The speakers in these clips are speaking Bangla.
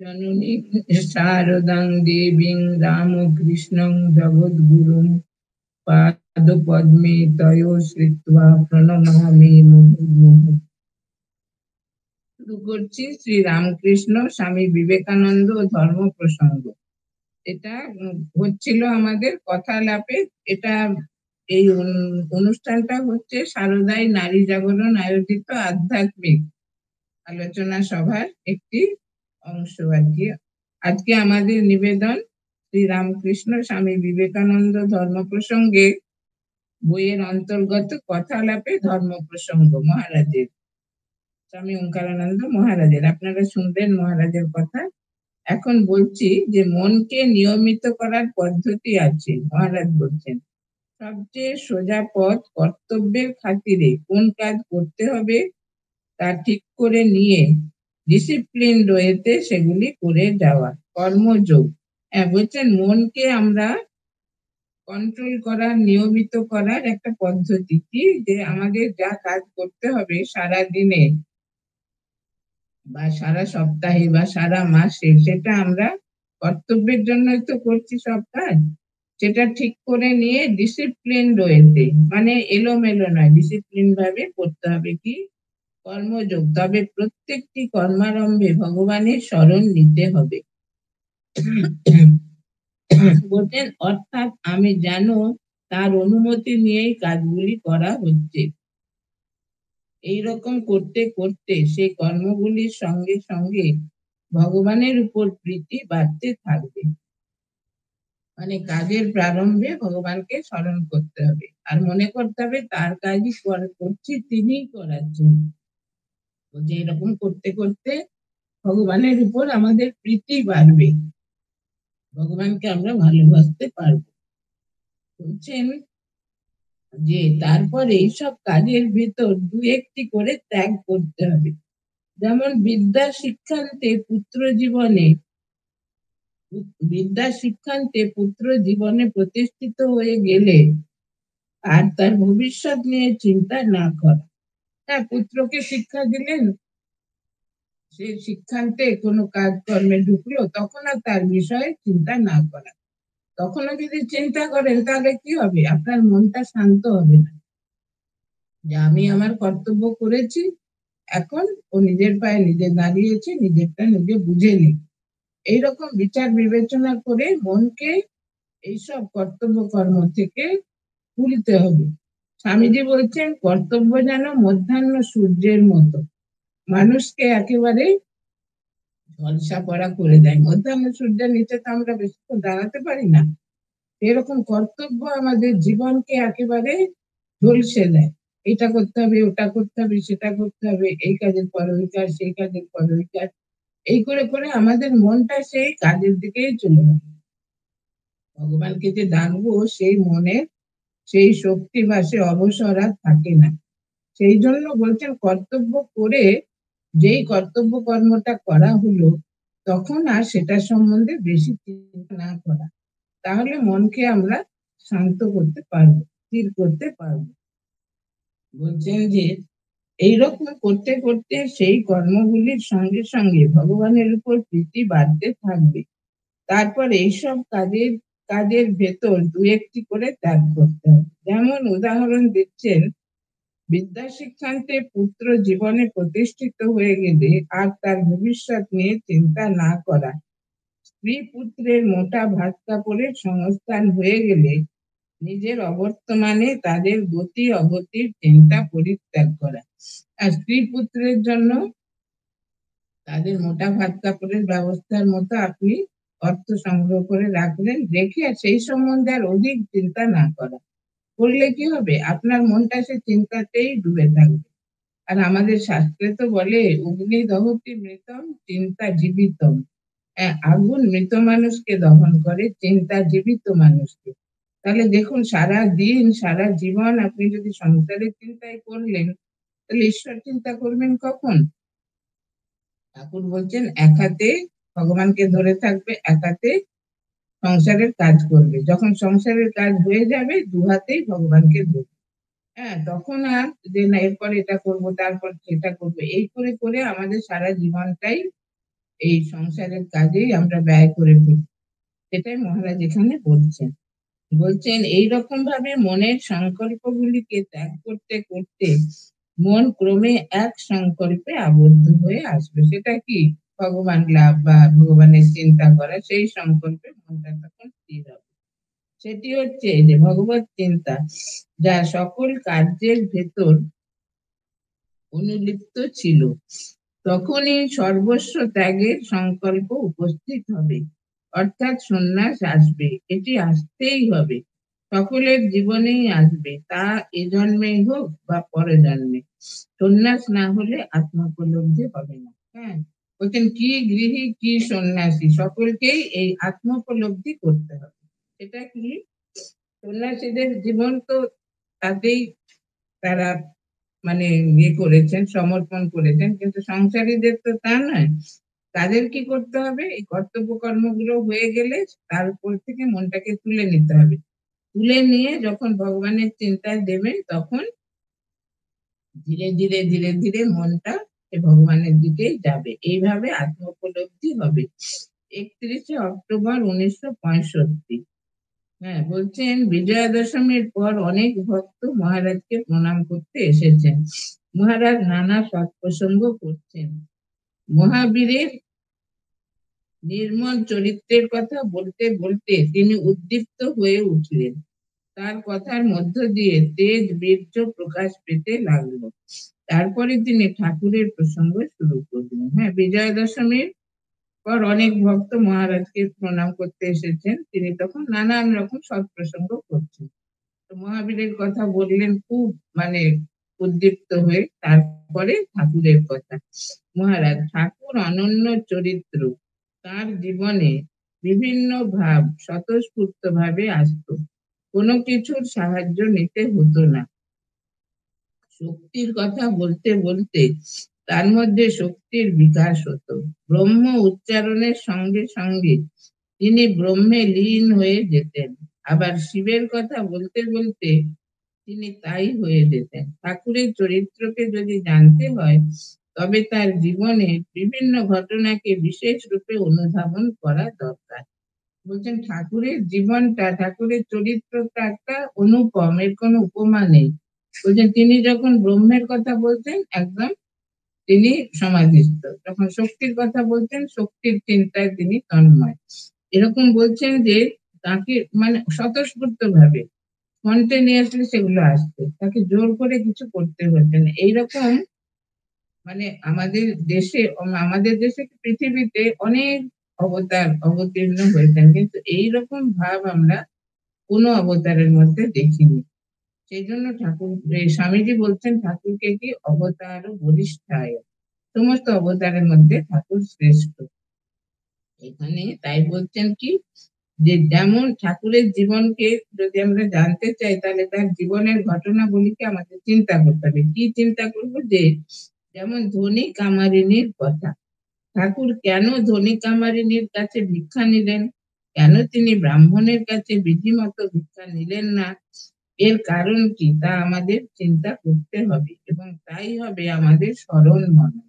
জননী শারদাং দেবীং রামকৃষ্ণং জগদ্গুরুং পাদপদ্মে তয়ো শ্রিত্বা প্রণমামি মুহুর্মুহুঃ। শুরু করছি শ্রী রামকৃষ্ণ স্বামী বিবেকানন্দ ও ধর্ম প্রসঙ্গ। এটা হচ্ছিল আমাদের কথালাপে। এটা এই অনুষ্ঠানটা হচ্ছে শারদাই নারী জাগরণ আয়োজিত আধ্যাত্মিক আলোচনা সভার একটি অংশ আর কি। আজকে আমাদের নিবেদন শ্রী রামকৃষ্ণ স্বামী বিবেকানন্দ ধর্ম প্রসঙ্গে বইয়ের অন্তর্গত কথালাপে ধর্ম প্রসঙ্গ মহারাজের, স্বামী ওঙ্কারানন্দ মহারাজের। আপনারা শুনবেন মহারাজের কথা। এখন বলছি যে মনকে নিয়মিত করার পদ্ধতি আছে। মহারাজ বলছেন সবচেয়ে সোজা পথ কর্তব্যের খাতিরে কোন কাজ করতে হবে তা ঠিক করে নিয়ে ডিসিপ্লিন রয়েতে সেগুলি করে যাওয়া, কর্মযোগ। বলছেন মনকে আমরা কন্ট্রোল করার, নিয়মিত করার একটা পদ্ধতি কি, যে আমাদের যা কাজ করতে হবে সারা দিনে বা সারা সপ্তাহে বা সারা মাসে, সেটা আমরা কর্তব্যের জন্যই তো করছি সব কাজ, সেটা ঠিক করে নিয়ে ডিসিপ্লিন রয়েছে, মানে এলোমেলো নয়, ডিসিপ্লিন ভাবে করতে হবে কি কর্মযোগ। তবে প্রত্যেকটি কর্মারম্ভে ভগবানের স্মরণ নিতে হবে। বলছেন অর্থাৎ আমি জানো তার অনুমতি নিয়েই কাজগুলি করা হচ্ছে। এইরকম করতে করতে সেই কর্মগুলির সঙ্গে সঙ্গে ভগবানের উপর প্রীতি বাড়তে থাকবে। মানে কাজের প্রারম্ভে ভগবানকে স্মরণ করতে হবে আর মনে করতে হবে তার কাজই করছি, তিনিই করাচ্ছেন। যে এরকম করতে করতে ভগবানের উপর আমাদের প্রীতি বাড়বে, ভগবানকে আমরা ভালোবাসতে পারবো। বলছেন যে তারপর এইসব কাজের ভিতর দু একটি করে ত্যাগ করতে হবে। যেমন বিদ্যা শিক্ষান্তে পুত্র জীবনে প্রতিষ্ঠিত হয়ে গেলে আর তার ভবিষ্যৎ নিয়ে চিন্তা না করা। হ্যাঁ, পুত্রকে শিক্ষা দিলেন, সে শিক্ষান্তে কোনো কাজকর্মে ঢুকলো, তখন আর তার বিষয়ে চিন্তা না করা। তখনও যদি চিন্তা করেন তাহলে কি হবে, আপনার মনটা শান্ত হবে না, যে আমি আমার কর্তব্য করেছি, এখন ও নিজের পায়ে নিজে দাঁড়িয়েছে, নিজেরটা নিজে বুঝে নি। এইরকম বিচার বিবেচনা করে মনকে এইসব কর্তব্য কর্ম থেকে তুলতে হবে। স্বামীজি বলছেন কর্তব্য যেন মধ্যাহ্ন সূর্যের মতো, মানুষকে একেবারে ঝলসা পড়া করে দেয়। মধ্যাহ্ন সূর্যের নিচে তো আমরা বেশিক্ষণ দাঁড়াতে পারি না, এরকম কর্তব্য আমাদের জীবনকে একেবারে ঝলসে দেয়। এটা করতে হবে, ওটা করতে হবে, সেটা করতে হবে, এই কাজের পর ওই কাজ, সেই কাজের পর ওই কাজ, এই করে করে আমাদের মনটা সেই কাজের দিকেই চলে যাবে। ভগবানকে যে ডাকবো সেই মনের সেই শক্তি বা সে অবসর আর থাকে না। সেই জন্য বলছেন কর্তব্য করে যেই কর্তব্য কর্মটা করা হলো তখন আর সেটা সম্বন্ধে বেশি চিন্তা না করা, তাহলে মনকে আমরা শান্ত করতে পারবো, স্থির করতে পারবো। বলছেন যে এইরকম করতে করতে সেই কর্মগুলির সঙ্গে সঙ্গে ভগবানের উপর প্রীতি বাড়তে থাকবে। তারপর এইসব কাজের ভেতর দু একটি করে ত্যাগ করতে হবে। যেমন উদাহরণ দিচ্ছেন বিদ্যা শিক্ষান্তে পুত্র জীবনে প্রতিষ্ঠিত হয়ে গেলে আর তার ভবিষ্যৎ নিয়ে চিন্তা না করা, স্ত্রী পুত্রের মোটা ভাত কাপড়ের সংস্থান হয়ে গেলে নিজের অবর্তমানে তাদের গতি অগতির চিন্তা পরিত্যাগ করা। আর স্ত্রী পুত্রের জন্য তাদের মোটা ভাত কাপড়ের ব্যবস্থার মতো আপনি অর্থ সংগ্রহ করে রাখলেন, রেখে আর সেই সম্বন্ধে আর অধিক চিন্তা না করা। করলে কি হবে, আপনার মনটা সে চিন্তাতেই ডুবে থাকবে। আর আমাদের শাস্ত্রে তো বলে অগ্নি দহতি মৃতম চিন্তা জীবিতম। আগুন মৃত মানুষকে দহন করে, চিন্তা জীবিত মানুষকে। তাহলে দেখুন সারা দিন সারা জীবন আপনি যদি সংসারের চিন্তায় করলেন, তাহলে ঈশ্বর চিন্তা করবেন কখন? ঠাকুর বলছেন এক হাতে ভগবানকে ধরে থাকবে, এক হাতে সংসারের কাজ করবে। যখন সংসারের কাজ হয়ে যাবে দু হাতেই ভগবানকে ধরবে। হ্যাঁ, তখন আর যে না এরপর এটা করব, তারপর সেটা করবো, এই করে করে আমাদের সারা জীবনটাই এই সংসারের কাজেই আমরা ব্যয় করে ফেলি। সেটাই মহারাজ এখানে বলছেন। বলছেন এইরকম ভাবে মনের সংকল্পগুলিকে ত্যাগ করতে করতে মন ক্রমে এক সংকল্পে আবদ্ধ হয়ে আসবে। সেটা কি? ভগবান লাভ বা ভগবানের চিন্তা করা, সেই সংকল্পে মনটা তখন স্থির হবে। সেটি হচ্ছে যে ভগবত চিন্তা, যা সকল কার্যের ভেতর অনুলিপ্ত ছিল। তখনই সর্বস্ব ত্যাগের সংকল্প উপস্থিত হবে, অর্থাৎ সন্ন্যাস আসবে। এটি আসতেই হবে, সকলের জীবনেই আসবে, তা এ জন্মেই হোক বা পরে জন্মে। সন্ন্যাস না হলে আত্মোপলব্ধি হবে না। হ্যাঁ, বলছেন কি গৃহী কি সন্ন্যাসী, সকলকেই এই আত্মোপলব্ধি করতে হবে। এটা কি? সন্ন্যাসীদের জীবন তো তাতেই তারা মানে ইয়ে করেছেন, সমর্পণ করেছেন, কিন্তু সংসারীদের তো তা নয়। তাদের কি করতে হবে? এই কর্তব্য কর্মগুলো হয়ে গেলে তার উপর থেকে মনটাকে তুলে নিতে হবে। তুলে নিয়ে যখন ভগবানের চিন্তায় দেবেন, তখন ধীরে ধীরে ধীরে ধীরে মনটা ভগবানের দিকেই যাবে। এইভাবে আত্ম উপলব্ধি হবে। 31শে অক্টোবর 1965। হ্যাঁ, বলছেন বিজয়া দশমীর পর অনেক ভক্ত মহারাজকে প্রণাম করতে এসেছেন। মহারাজ নানা সৎপ্রসঙ্গ করছেন। মহাবীরের নির্মল চরিত্রের কথা বলতে বলতে তিনি উদ্দীপ্ত হয়ে উঠলেন। তার কথার মধ্য দিয়ে তেজ বীর্য প্রকাশ পেতে লাগলো। তারপরে তিনি ঠাকুরের প্রসঙ্গ শুরু করলেন। হ্যাঁ, বিজয়া দশমীর পর অনেক ভক্ত মহারাজকে প্রণাম করতে এসেছেন। তিনি তখন নানান রকম সৎপ্রসঙ্গ করছেন। তো মহাবীরের কথা বললেন খুব মানে উদ্দীপ্ত হয়ে। তারপরে ঠাকুরের কথা। মহারাজ ঠাকুর অনন্য চরিত্র, তার জীবনে বিভিন্ন ভাব স্বতঃস্ফূর্ত ভাবে আসতো, কোনো কিছুর সাহায্য নিতে হতো না। শক্তির কথা বলতে বলতে তার মধ্যে শক্তির বিকাশ হতো। ব্রহ্ম উচ্চারণের সঙ্গে সঙ্গে তিনি ব্রহ্মে লীন হয়ে যেতেন। আবার শিবের কথা বলতে বলতে তিনি তাই হয়ে যেতেন। ঠাকুরের চরিত্রকে যদি জানতে হয়, তবে তার জীবনে বিভিন্ন ঘটনাকে বিশেষ রূপে অনুধাবন করা দরকার। বলছেন ঠাকুরের জীবনটা, ঠাকুরের চরিত্রটা একটা অনুপম, এর কোনো উপমা নেই। বলছেন তিনি যখন ব্রহ্মের কথা বলতেন, একদম তিনি সমাধিস্থ। যখন শক্তির কথা বলতেন, শক্তির চিন্তায় তিনি তন্ময়। এরকম বলছেন যে তাকে মানে স্বতঃস্ফূর্ত ভাবে স্পন্টেনিয়াসলি সেগুলো আসতো, তাকে জোর করে কিছু করতে হতো না। এইরকম মানে আমাদের দেশে পৃথিবীতে অনেক অবতার অবতীর্ণ হয়েছেন, কিন্তু এইরকম ভাব আমরা কোনো অবতারের মধ্যে দেখিনি। সেই জন্য ঠাকুর স্বামীজি বলছেন ঠাকুরকে কি অবতার বরিষ্ঠায়, সমস্ত অবতারের মধ্যে ঠাকুর শ্রেষ্ঠ। এখানে তাই বলছেন কি, যে যেমন ঠাকুরের জীবনকে যদি আমরা জানতে চাই, তাহলে তার জীবনের ঘটনাগুলিকে আমাদের চিন্তা করতে হবে। কি চিন্তা করবো? যে যেমন ধনী কামারিনীর কথা, ঠাকুর কেন ধনী কামারিনীর কাছে ভিক্ষা নিলেন, কেন তিনি ব্রাহ্মণের কাছে বিধিমতো ভিক্ষা নিলেন না, এর কারণ কি, তা আমাদের চিন্তা করতে হবে, এবং তাই হবে আমাদের স্মরণ মনে।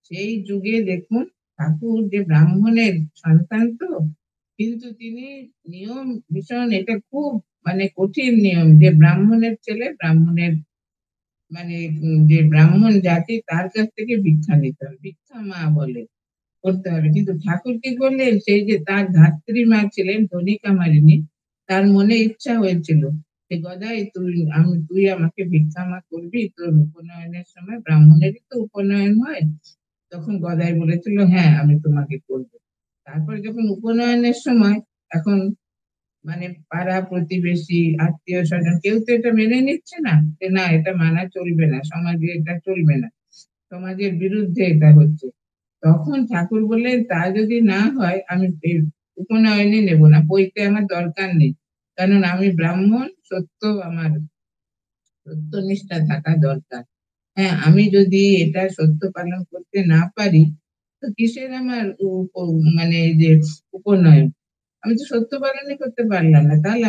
সেই যুগে দেখুন, ঠাকুর যে ব্রাহ্মণের সন্তান তো, কিন্তু তিনি নিয়ম ভীষণ, এটা খুব মানে কঠিন নিয়ম, যে ব্রাহ্মণের ছেলে ব্রাহ্মণের মানে যে ব্রাহ্মণ জাতি তার কাছ থেকে ভিক্ষা নিতে হবে, ভিক্ষা মা বলে করতে হবে। কিন্তু ঠাকুর কি করলেন, সেই যে তার ধাত্রী মা ছিলেন ধনিকা মালিনী, তার মনে ইচ্ছা হয়েছিল যে গদাই তুই আমাকে ভিক্ষা মা করবি, তোর উপনয়নের সময়, ব্রাহ্মণেরই তো উপনয়ন হয়। তখন গদাই বলেছিল হ্যাঁ আমি তোমাকে করবো। তারপরে যখন উপনয়নের সময়, এখন মানে পাড়া প্রতিবেশী আত্মীয় স্বজন কেউ তো এটা মেনে নিচ্ছে না, যে না এটা মানা চলবে না, সমাজে এটা চলবে না, সমাজের বিরুদ্ধে এটা হচ্ছে। তখন ঠাকুর বললেন তা যদি না হয়, আমি উপনয়নে নেব না, বইতে আমার দরকার নেই, কারণ আমি ব্রাহ্মণ, আমার সত্যনিষ্ঠা থাকা দরকার। হ্যাঁ, আমি যদি এটা সত্য পালন করতে না পারি, তো কিসের আমার মানে যে উপনয়ন, আমি তো সত্য পালনই করতে পারলাম না, তাহলে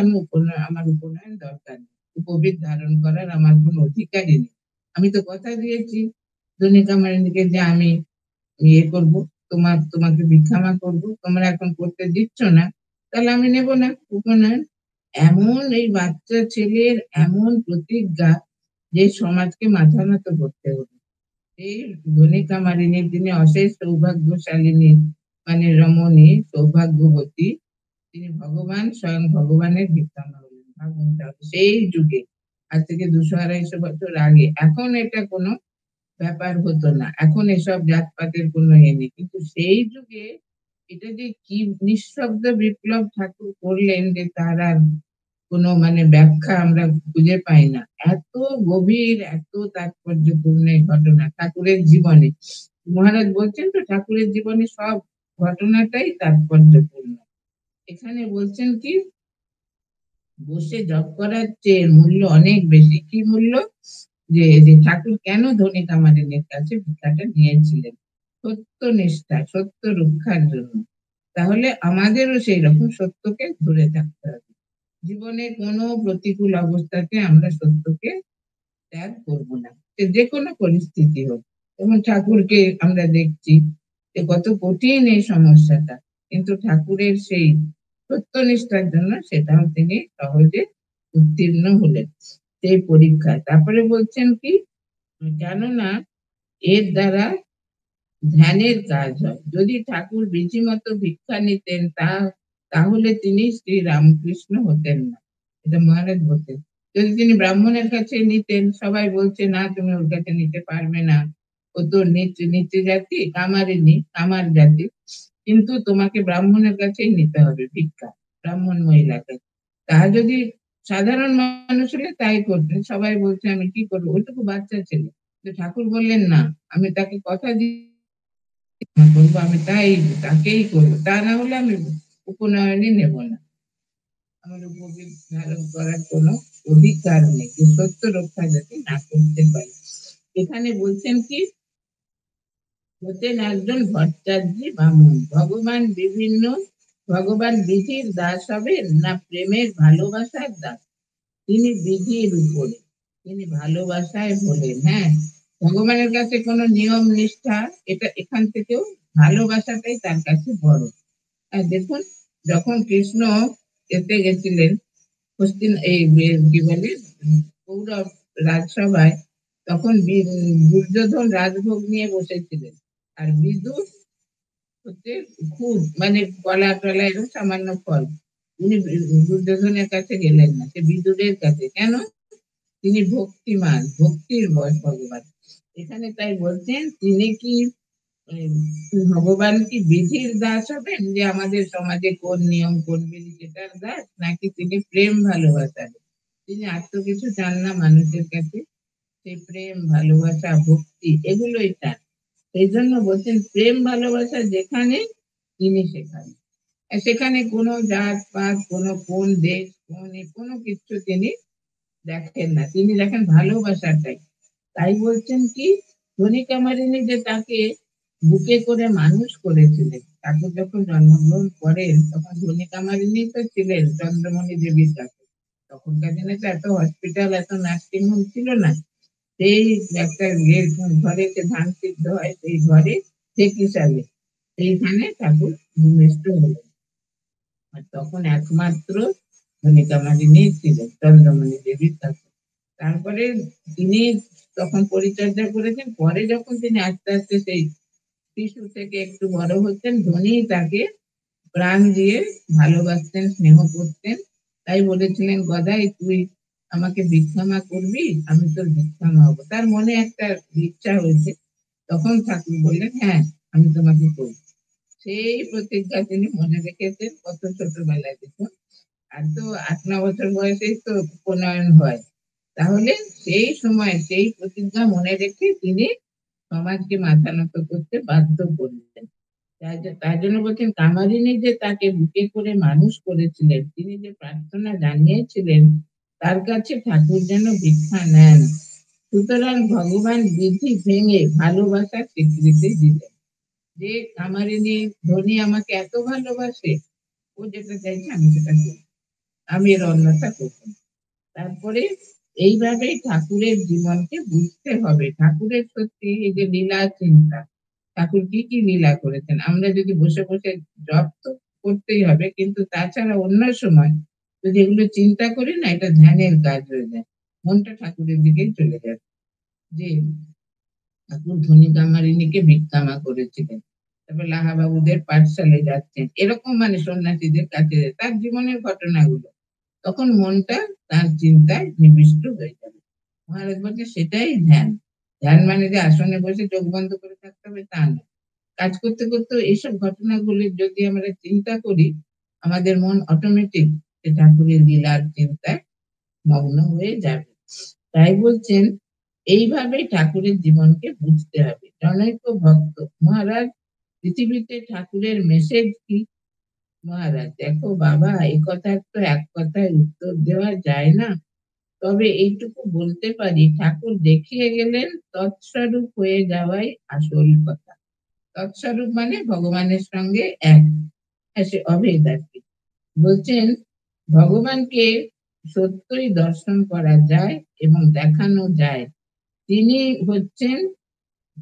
আমার উপনয়ন দরকার নেই, উপবিদ ধারণ করার আমার কোনো অধিকারই নেই। আমি তো কথা দিয়েছি ধনিকা মালিনীকে যে আমি ইয়ে করবো, তোমাকে ভিক্ষামা করবো, তোমরা এখন করতে দিচ্ছ না, তাহলে আমি নেব না উপনয়ন। এমন এই বাচ্চা ছেলের এমন প্রতিজ্ঞা যে সমাজকে মাথা নত করতে হবে। এই ধনিকা মালিনী তিনি অশেষ সৌভাগ্যশালিনী, মানে রমণী সৌভাগ্যবতী, তিনি ভগবান স্বয়ং ভগবানের ভিক্ষামা হলেন। ভাবুন তাহলে সেই যুগে, আজ থেকে 200-250 বছর আগে। এখন এটা কোনো ব্যাপার হতো না, এখন এসব জাতপাতের কোনো নেই, কিন্তু সেই যুগে এটা যে কি নিঃশব্দ বিপ্লব ঠাকুর করলেন যে তার আর কোনো মানে ব্যাখ্যা আমরা খুঁজে পাই না। এত গভীর, এত তাৎপর্যপূর্ণ এই ঘটনা ঠাকুরের জীবনে। মহারাজ বলছেন তো ঠাকুরের জীবনে সব ঘটনাটাই তাৎপর্যপূর্ণ। এখানে বলছেন কি, বসে জপ করার চেয়ে মূল্য অনেক বেশি। কি মূল্য? যে ঠাকুর কেন ধনী কামারিনের কাছে ভিক্ষাটা নিয়েছিলেন? সত্য নিষ্ঠা, সত্য রক্ষার জন্য। তাহলে আমাদেরও সেই রকম সত্যকে ধরে থাকতে হবে। জীবনে কোনো প্রতিকূল অবস্থাতে আমরা সত্যকে ত্যাগ করবো না, যে কোনো পরিস্থিতি হোক। যেমন ঠাকুরকে আমরা দেখছি যে কত কঠিন এই সমস্যাটা, কিন্তু ঠাকুরের সেই সত্যনিষ্ঠার জন্য সেটাও তিনি সহজে উত্তীর্ণ হলেন সেই পরীক্ষায়। তারপরে বলছেন কি, কেননা এর দ্বারা ধ্যানের কাজ হয়। যদি ঠাকুর বিধিমতো ভিক্ষা নিতেন তাহলে তিনি শ্রী রামকৃষ্ণ হতেন না। এটা মহারাজ বলতেন। যদি তিনি ব্রাহ্মণের কাছে নিতেন, সবাই বলছে না তুমি ওর কাছে নিতে পারবে না, ও তো নিচে নিচে জাতি, কামারিনী, কামার জাতি, কিন্তু তোমাকে ব্রাহ্মণের কাছেই নিতে হবে ভিক্ষা, ব্রাহ্মণ মহিলাকে। তা যদি সাধারণ মানুষ হলে তাই করতেন, সবাই বলছে আমি কি করবো, ওইটুকু বাচ্চা ছেলে। ঠাকুর বললেন না, আমি তাকে কথা বলবো, আমি তাকেই করবো, তা না হলে আমি উপনয়নই নেব না। আমার উপবৃত্ত ধারণ করার কোনো অধিকার নেই, যে সত্য রক্ষা যাতে না করতে পারি। এখানে বলছেন কি, হতেন একজন ভট্টাচার্য বামুন। ভগবান বিধির দাস হবেন না প্রেমের ভালোবাসার দাস? তিনি বিধির উপরে, তিনি ভালোবাসায় বলেন। হ্যাঁ, ভগবানের কাছে কোনো নিয়ম নিষ্ঠা, এটা এখান থেকেও ভালোবাসাটাই তার কাছে বড়। আর দেখুন, যখন কৃষ্ণ এতে গেছিলেন হস্তিন, এই কি বলে কৌরব রাজসভায়, তখন দুর্যোধন রাজভোগ নিয়ে বসেছিলেন, আর বিদুর হচ্ছে খুদ মানে কলা টলা এরকম সামান্য ফল। উনি দুর্যোধনের কাছে গেলেন না, সে বিদুরের কাছে। কেন? তিনি ভক্তিমান, ভক্তির বশ ভগবান। এখানে তাই বলছেন, তিনি কি ভগবান কি বিধির দাস হবেন, যে আমাদের সমাজে কোন নিয়ম কোন বিধি সেটার দাস, নাকি তিনি প্রেম ভালোবাসার? তিনি আর তো কিছু চান না মানুষের কাছে, সেই প্রেম ভালোবাসা ভক্তি এগুলোই চান। সেই জন্য বলছেন প্রেম ভালোবাসা যেখানে, তিনি সেখানে। সেখানে কোনো জাত পাত, কোন দেশ, কোনো কিছু তিনি দেখেন না, তিনি দেখেন ভালোবাসাটাই। তাই বলছেন কি, ধনী কামারিনী যে তাকে বুকে করে মানুষ করেছিলেন। ঠাকুর যখন জন্মগ্রহণ করেন তখন ধনী কামারিনী তো ছিলেন চন্দ্রমণি দেবীর কাছে। তখনকার দিনে তো এত হসপিটাল, এত নার্সিং হোম ছিল না। সেই একটা ঘরে যে ধান সিদ্ধ হয়, সেই ঘরে ঠিক হিসাবে সেইখানে ঠাকুর ভূমিষ্ঠ হলেন। আর তখন একমাত্র ধনী কামারিনী ছিলেন চন্দ্রমণি দেবীর কাছে। তারপরে তিনি তখন পরিচর্যা করেছেন। পরে যখন তিনি আস্তে আস্তে সেই শিশু থেকে একটু বড় হচ্ছেন, ধনী তাকে প্রাণ দিয়ে ভালোবাসতেন, স্নেহ করতেন। তাই বলেছিলেন, গদাই তুই আমাকে ভিক্ষামা করবি, আমি তোর ভিক্ষামা হবো। তার মনে একটা ইচ্ছা হয়েছে, তখন ঠাকুর বললেন হ্যাঁ আমি তোমাকে করবো। সেই প্রতিজ্ঞা তিনি মনে রেখেছেন কত ছোটবেলায়। দেখুন, আর তো 8-9 বছর বয়সেই তো উপনয়ন হয়। তাহলে সেই সময় সেই প্রতিজ্ঞা মনে রেখে তিনি সমাজকে মাথা নত করতে বাধ্য করলেন। তার জন্য বলছেন, কামারিনী যে তাকে বুকে করে মানুষ করেছিলেন, তিনি যে প্রার্থনা জানিয়েছিলেন তার কাছে ঠাকুর যেন ভিক্ষা নেন। সুতরাং ভগবান বিধি ভেঙে ভালোবাসার স্বীকৃতি দিলেন। যে কামারিনী ধনী আমাকে এত ভালোবাসে, ও যেটা চাইছে আমি সেটা করবো, আমি এর অন্যথা করবো। তারপরে এইভাবেই ঠাকুরের জীবনকে বুঝতে হবে। ঠাকুরের সত্যি এই যে লীলা চিন্তা, ঠাকুর কি কি লীলা করেছেন। আমরা যদি বসে বসে জপ তো করতেই হবে, কিন্তু তাছাড়া অন্য সময় যদি এগুলো চিন্তা করি না, এটা ধ্যানের কাজ হয়ে যায়, মনটা ঠাকুরের দিকেই চলে যাবে। যে ঠাকুর ধনী কামারিনীকে ভিক্ষামা করেছিলেন, তারপর লাহাবাবুদের পাঠশালায় যাচ্ছেন, এরকম মানে সন্ন্যাসীদের কাছে তার জীবনের ঘটনাগুলো, তখন মনটা তার চিন্তায় নিবিষ্ট হয়ে যাবে। মহারাজ বলছে সেটাই ধ্যান। ধ্যান মানে যে আসনে বসে চোখ বন্ধ করে থাকতে হবে তা না, কাজ করতে করতে এইসব ঘটনাগুলি যদি আমরা চিন্তা করি, আমাদের মন অটোমেটিক ঠাকুরের লীলার চিন্তায় মগ্ন হয়ে যাবে। তাই বলছেন এইভাবেই ঠাকুরের জীবনকে বুঝতে হবে। জনৈক ভক্ত মহারাজ, পৃথিবীতে ঠাকুরের মেসেজ কি? মহারাজ দেখো বাবা, এই কথার তো এক কথায় উত্তর দেওয়া যায় না, তবে এইটুকু বলতে পারি ঠাকুর দেখিয়ে গেলেন তৎস্বরূপ হয়ে যাওয়াই আসল কথা। তৎস্বরূপ মানে ভগবানের সঙ্গে এক, সে অভেদ আর কি। বলছেন ভগবানকে সত্যই দর্শন করা যায় এবং দেখানো যায়, তিনি হচ্ছেন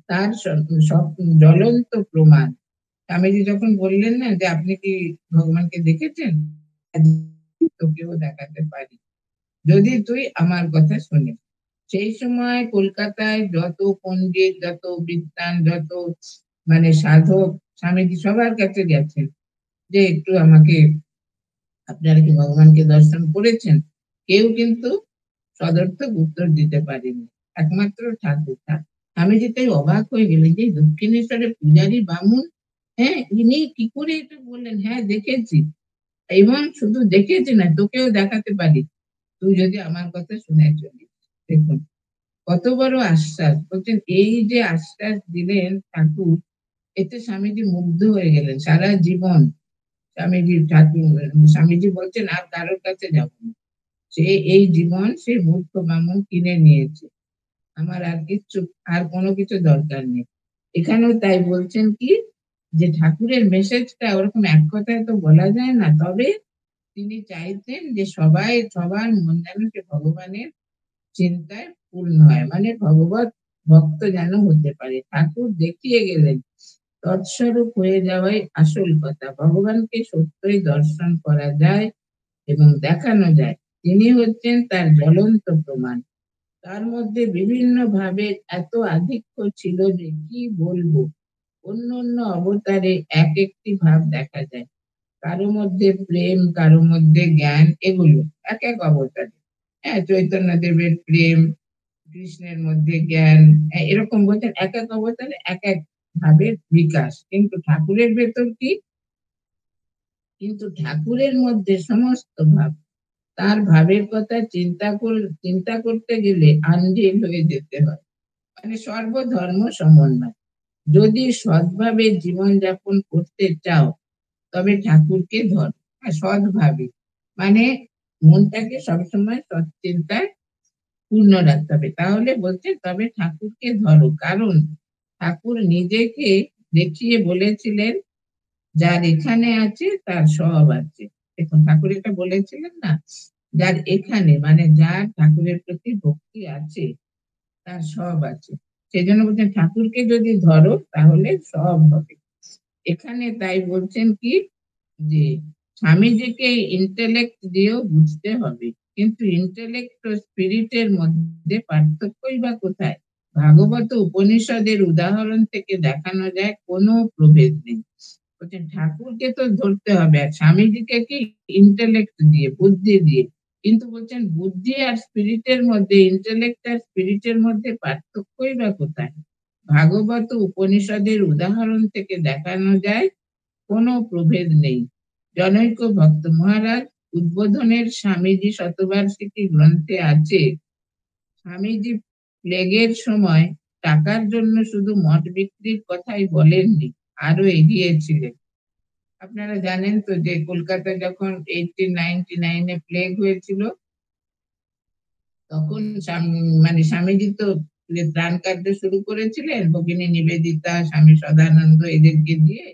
তার জ্বলন্ত প্রমাণ। স্বামীজি যখন বললেন না যে আপনি কি ভগবানকে দেখেছেন, তোকেও দেখাতে পারি যদি তুই আমার কথা শুনিস। সেই সময় কলকাতায় যত পণ্ডিত, যত বিদ্বান, যত মানে সাধক, স্বামীজি সবার কাছে গেছেন যে একটু আমাকে, আপনারা কি ভগবানকে দর্শন করেছেন? কেউ কিন্তু সদর্থক উত্তর দিতে পারেনি, একমাত্র ঠাকুর। স্বামীজি তাই অবাক হয়ে গেলেন যে দক্ষিণেশ্বরে পূজারী বামুন, হ্যাঁ ইনি কি করে এটা বললেন, হ্যাঁ দেখেছি, এবং শুধু দেখেছি না তোকেও দেখাতে পারি, তুই যদি আমার কথা শুনে চলিস। দেখুন কত বড় আশ্বাস। বলছেন এই যে আশ্বাস দিলেন ঠাকুর, এতে স্বামীজি মুগ্ধ হয়ে গেলেন। সারা জীবন স্বামীজি ঠাকুর, স্বামীজি বলছেন আর কারোর কাছে যাব না, সে এই জীবন সে মূর্খ বামুন কিনে নিয়েছে, আমার আর কিছু, আর কোনো কিছু দরকার নেই। এখানেও তাই বলছেন কি, যে ঠাকুরের মেসেজটা ওরকম এক কথায় তো বলা যায় না, তবে তিনি চাইতেন যে সবাই সবার মন যেন সে ভগবানের চিন্তায় পূর্ণ হয়, মানে ভগবত ভক্ত যেন হতে পারে। ঠাকুর দেখিয়ে গেলেন তৎস্বরূপ হয়ে যাওয়াই আসল কথা, ভগবানকে সত্যই দর্শন করা যায় এবং দেখানো যায়, তিনি হচ্ছেন তার জ্বলন্ত প্রমাণ। তার মধ্যে বিভিন্ন ভাবে এত আধিক্য ছিল যে কি বলবো, অন্য অন্য অবতারে এক একটি ভাব দেখা যায়, কারো মধ্যে প্রেম, কারো মধ্যে জ্ঞান, এগুলো এক এক অবতারে। হ্যাঁ, চৈতন্য দেবের প্রেম, কৃষ্ণের মধ্যে জ্ঞান, এরকম বলছেন এক এক অবতারে এক এক ভাবের বিকাশ। কিন্তু ঠাকুরের ভেতর কি, কিন্তু ঠাকুরের মধ্যে সমস্ত ভাব, তার ভাবের কথা চিন্তা করতে গেলে আন্ধের হয়ে যেতে হয়, মানে সর্বধর্ম সমন্বয়। যদি সৎভাবে জীবন যাপন করতে চাও তবে ঠাকুরকে ধর, সৎভাবে মানে মনটাকে সবসময় সৎ চিন্তায় পূর্ণ রাখতে হবে, তাহলে বলছে তবে ঠাকুরকে ধরো, কারণ ঠাকুর নিজেকে দেখিয়ে বলেছিলেন যার এখানে আছে তার সব আছে। দেখুন ঠাকুর এটা বলেছিলেন না, যার এখানে মানে যার ঠাকুরের প্রতি ভক্তি আছে তার সব আছে। সেই জন্য বলছেন ঠাকুরকে যদি ধরো তাহলে সব হবে। এখানে তাই বলছেন কি, যে স্বামীজিকে ইন্টেলেক্ট দিয়েও বুঝতে হবে, কিন্তু ইন্টেলেক্ট ও স্পিরিটের মধ্যে পার্থক্যই বা কোথায়? ভাগবত উপনিষদের উদাহরণ থেকে দেখানো যায় কোনো প্রভেদ নেই। বলছেন ঠাকুরকে তো ধরতে হবে, আর স্বামীজিকে কি ইন্টেলেক্ট দিয়ে, বুদ্ধি দিয়ে, কিন্তু বলছেন বুদ্ধি আর স্পিরিটের মধ্যে, ইন্টেলেক্ট আর স্পিরিটের মধ্যে পার্থক্যই বা কোথায়? ভাগবত উপনিষদের উদাহরণ থেকে দেখানো যায় কোনো প্রভেদ নেই। জনৈক ভক্ত মহারাজ, উদ্বোধনের স্বামীজি শতবার্ষিকী গ্রন্থে আছে, স্বামীজি প্লেগের সময় টাকার জন্য শুধু মঠ বিক্রির কথাই বলেননি, আরো এগিয়েছিলেন। আপনারা জানেন তো যে কলকাতা যখন 1899-এ প্লেগ হয়েছিল, তখন মানে স্বামীজি তো ত্রাণ কার্য শুরু করেছিলেন ভগিনী নিবেদিতা, স্বামী সদানন্দ এদেরকে দিয়ে।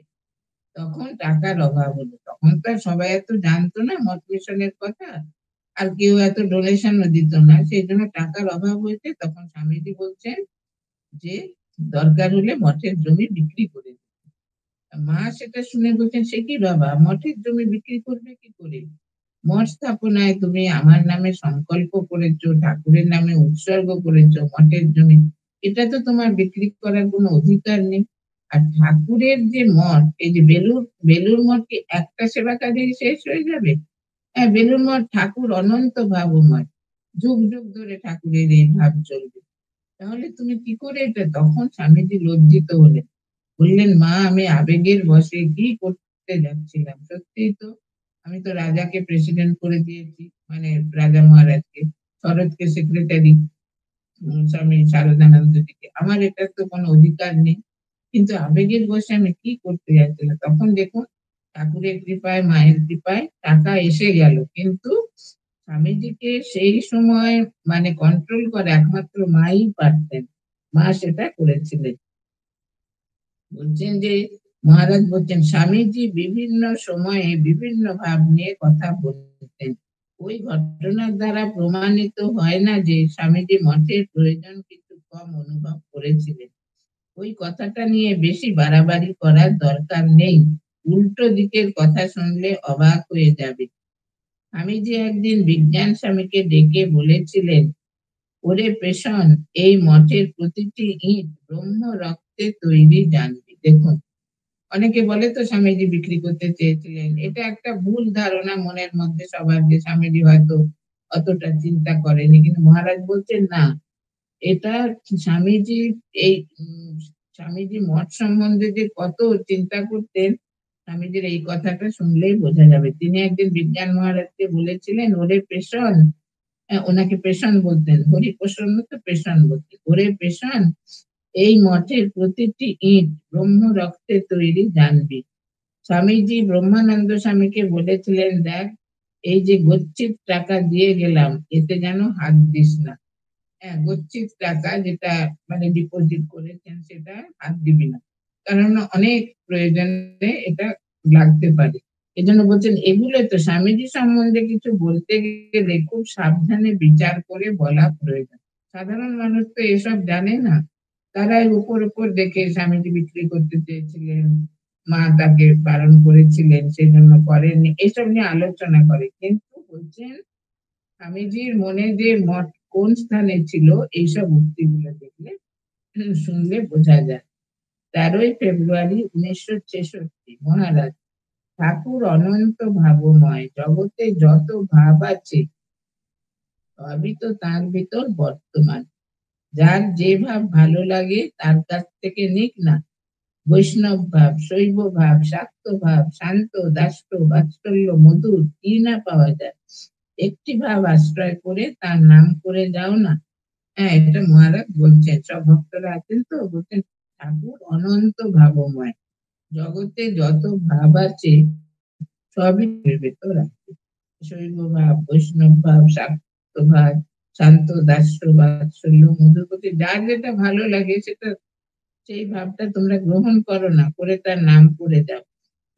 তখন টাকার অভাব হলো, তখন তো সবাই এত জানতো না মঠ মিশনের কথা, আর কেউ এত ডোনেশনও দিত না, সেই জন্য টাকার অভাব হয়েছে। তখন স্বামীজি বলছেন যে দরকার হলে মঠের জমি বিক্রি করে দিত। মা সেটা শুনে বলছেন, সে কি বাবা, মঠের জমি বিক্রি করবে কি করে? মঠ স্থাপনায় তুমি আমার নামে সংকল্প করেছো, ঠাকুরের নামে উৎসর্গ করেছো মঠের জমি, এটা তো তোমার বিক্রি করার কোনো অধিকার নেই। আর ঠাকুরের যে মঠ, এই যে বেলুর মঠ কি একটা সেবা কাজেই শেষ হয়ে যাবে? হ্যাঁ, বেলুর মঠ ঠাকুর অনন্ত ভাবময়, যুগ যুগ ধরে ঠাকুরের এই ভাব চলবে। তাহলে তুমি কি করে এটা? তখন স্বামীজি লজ্জিত হলেন, বললেন, মা আমি আবেগের বশে কি করতে যাচ্ছিলাম, সত্যি তো আমি তো রাজাকে প্রেসিডেন্ট করে দিয়েছি, মানে রাজা মহারাজকে, শরৎকে সেক্রেটারি, স্বামী শারদানন্দজিকে, আমার এটা তো কোনো অধিকার নেই। কিন্তু আবেগের বশে আমি কি করতে যাচ্ছিলাম। তখন দেখুন, ঠাকুরের কৃপায়, মায়ের কৃপায় টাকা এসে গেল, কিন্তু স্বামীজিকে সেই সময় মানে কন্ট্রোল করা একমাত্র মাই পারতেন। মা সেটা করেছিলেন। বলছেন যে মহারাজ বলছেন, স্বামীজি বিভিন্ন সময়ে বিভিন্ন ভাব নিয়ে কথা বলতেন। ওই ঘটনার দ্বারা প্রমাণিত হয় না যে স্বামীজি মঠের প্রয়োজন কিছু কম অনুভব করেছিলেন। ওই কথাটা নিয়ে বেশি বাড়াবাড়ি করার দরকার নেই, উল্টো দিকের কথা শুনলে অবাক হয়ে যাবে। স্বামীজি একদিন বিজ্ঞান স্বামীকে ডেকে বলেছিলেন, ওরে পেশন, এই মঠের প্রতিটি ইট ব্রহ্ম রক্তে তৈরি জানবি। দেখুন, অনেকে বলে তো স্বামীজি বিক্রি করতে চেয়েছিলেন, এটা একটা ভুল ধারণা মনের মধ্যে সবার, যে স্বামীজি হয়তো অতটা চিন্তা করেনি, কিন্তু মহারাজ বলছেন না, এটা স্বামীজি এই স্বামীজি মঠ সম্বন্ধে যে কত চিন্তা করতেন, স্বামীজির এই কথাটা শুনলেই বোঝা যাবে। তিনি একদিন বিজ্ঞান মহারাজকে বলেছিলেন, ওরে পেশন, ওনাকে পেশন বলতেন, হরিপ্রসন্ন তো পেশন বলতেন, ওরে পেশন, এই মঠের প্রতিটি ইট ব্রহ্ম রক্তে তৈরি জানবি। স্বামীজি ব্রহ্মানন্দ স্বামীকে বলেছিলেন, দেখ, এই যে গচ্ছিত টাকা দিয়ে গেলাম, এতে যেন হাত দিস না। হ্যাঁ, গচ্ছিত টাকা যেটা মানে ডিপোজিট করেছেন, সেটা হাত দিবি না, কারণ অনেক প্রয়োজনে এটা লাগতে পারে। এজন্য বলছেন, এগুলো তো স্বামীজি সম্বন্ধে কিছু বলতে গেলে খুব সাবধানে বিচার করে বলা প্রয়োজন। সাধারণ মানুষ তো এসব জানে না, তারাই উপর উপর দেখে স্বামীজি বিক্রি করতে চেয়েছিলেন, মা তাকে বারণ করেছিলেন, সেই জন্য করেননি, এসব নিয়ে আলোচনা করে। কিন্তু বলছেন, স্বামীজির মনে যে মঠ কোন স্থানে ছিল, এইসব উক্তিগুলো দেখলে শুনলে বোঝা যায়। 13ই ফেব্রুয়ারি 1966, মহারাজ, ঠাকুর অনন্ত ভাবময়, জগতে যত ভাব আছে সবই তো তার ভিতর বর্তমান। যার যে ভাব ভালো লাগে তার কাছ থেকে নিক না, বৈষ্ণব ভাব, শৈব ভাব, শাক্ত ভাব, শান্ত, দাস্য, বাৎসল্য, মধুর, কি না পাওয়া যায়, একটি ভাব আশ্রয় করে তার নাম করে যাও না। হ্যাঁ, এটা মহারাজ বলছেন, সব ভক্তরা আছেন তো, বলছেন ঠাকুর অনন্ত ভাবময়, জগতে যত ভাব আছে সবই এর ভেতর আছে। শৈব ভাব, বৈষ্ণব ভাব, শাক্ত ভাব, শান্ত, দাস্য, বাৎসল্য, মধুর, প্রতি যার যেটা ভালো লাগে সেটা, সেই ভাবটা তোমরা গ্রহণ করো না, করে তার নাম করে দাও।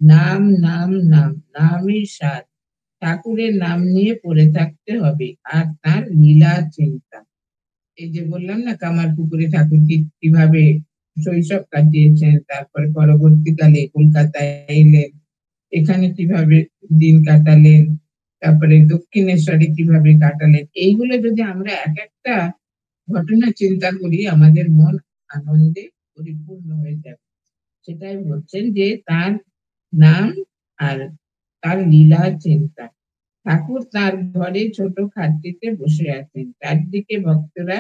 নাম নাম নাম, নামই সার। ঠাকুরের নাম নিয়ে পড়ে থাকতে হবে, আর তার লীলা চিন্তা। এই যে বললাম না, কামারপুকুরে ঠাকুর কিভাবে শৈশব কাটিয়েছেন, তারপরে পরবর্তীকালে কলকাতায় এলেন, এখানে কিভাবে দিন কাটালেন, তারপরে দক্ষিণেশ্বরে কিভাবে কাটালেন, এইগুলো যদি আমরা এক একটা ঘটনা চিন্তা করি, আমাদের মন আনন্দে পরিপূর্ণ হয়ে যাবে। সেটাই বলছেন যে তার নাম আর তার লীলা চিন্তা। ঠাকুর তার ঘরে ছোট খাটটিতে বসে আছেন, চারদিকে ভক্তরা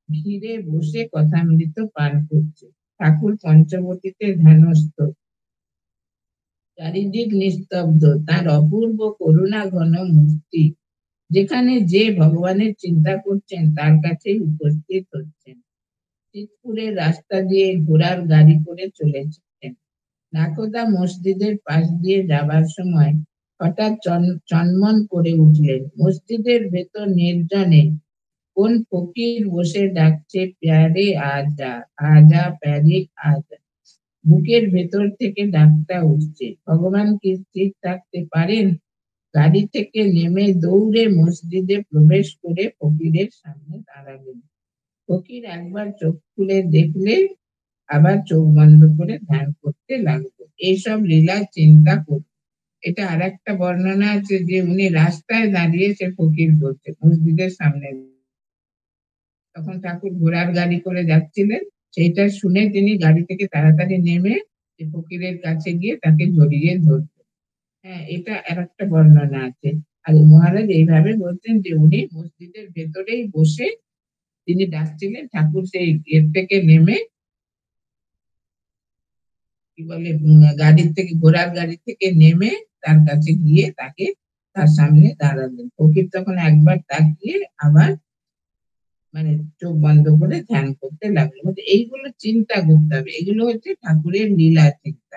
ঘিরে বসে কথামৃত পান করছে। ঠাকুর পঞ্চবটিতে ধ্যানস্থ, চারিদিক নিস্তব্ধ, তার অপূর্ব করুণা ঘন মূর্তি, যেখানে যে ভগবানের চিন্তা করছেন তার কাছেই উপস্থিত হচ্ছেন। চিতপুরের রাস্তা দিয়ে ঘোড়ার গাড়ি করে চলেছেন। নাকোদা মসজিদের পাশ দিয়ে যাবার সময় হঠাৎ চনমন করে উঠলেন। মসজিদের ভেতর নির্জনে কোন ফকির বসে ডাকছে, প্যারে আজা, আজা প্যারে আজা। বুকের ভেতর থেকে ডাকটা উঠছে। ভগবান কি ঠিক থাকতে পারেন? গাড়ি থেকে নেমে দৌড়ে মসজিদে প্রবেশ করে ফকিরের সামনে দাঁড়ালেন। ফকির একবার চোখ খুলে দেখলে আবার চোখ বন্ধ করে ধ্যান করতে লাগলো। এইসব লীলা চিন্তা করত। এটা আর একটা বর্ণনা আছে যে উনি রাস্তায় দাঁড়িয়ে সে ফকির বলছে মসজিদের সামনে, তখন ঠাকুর ঘোড়ার গাড়ি করে যাচ্ছিলেন। সেইটা শুনে তিনি গাড়ি থেকে তাড়াতাড়ি নেমে ফকিরের কাছে গিয়ে তাকে জড়িয়ে ধরতেন। হ্যাঁ, এটা আর একটা বর্ণনা আছে। আর মহারাজ এইভাবে বলছেন যে উনি মসজিদের ভেতরেই বসে তিনি ডাকছিলেন, ঠাকুর সেই গেট থেকে নেমে কি বলে গাড়ির থেকে ঘোড়ার গাড়ি থেকে নেমে তার কাছে গিয়ে তাকে তার সামনে দাঁড়ালেন। ফকির তখন একবার তাকিয়ে আবার মানে চোখ বন্ধ করে ধ্যান করতে লাগলো। এইগুলো চিন্তা করতে হবে, এগুলো হচ্ছে ঠাকুরের লীলা চিন্তা।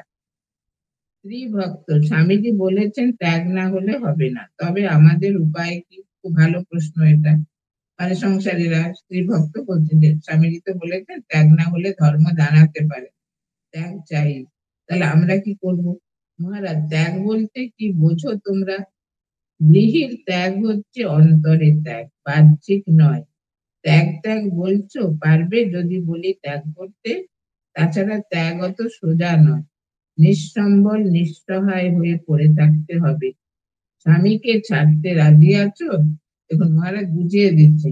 স্ত্রী ভক্ত স্বামীজি বলেছেন ত্যাগ না হলে হবে না, তবে আমাদের উপায় কি? খুব ভালো প্রশ্ন এটা। মানে সংসারীরা স্ত্রী ভক্ত বলছেন যে স্বামীজি তো বলেছেন ত্যাগ না হলে ধর্ম দাঁড়াতে পারে, ত্যাগ চাই। তাহলে আমরা কি করব? মহারাজ ত্যাগ বলতে কি বোঝো তোমরা? গৃহীর ত্যাগ হচ্ছে অন্তরে ত্যাগ, বাহ্যিক নয়। ত্যাগ ত্যাগ বলছো, পারবে যদি বলি ত্যাগ করতে? তাছাড়া ত্যাগ অত সোজা নয়, নিঃসম্বল নিঃসহায় হয়ে পড়ে থাকতে হবে। স্বামীকে ছাড়তে রাজি আছো? দেখুন মহারাজ বুঝিয়ে দিচ্ছে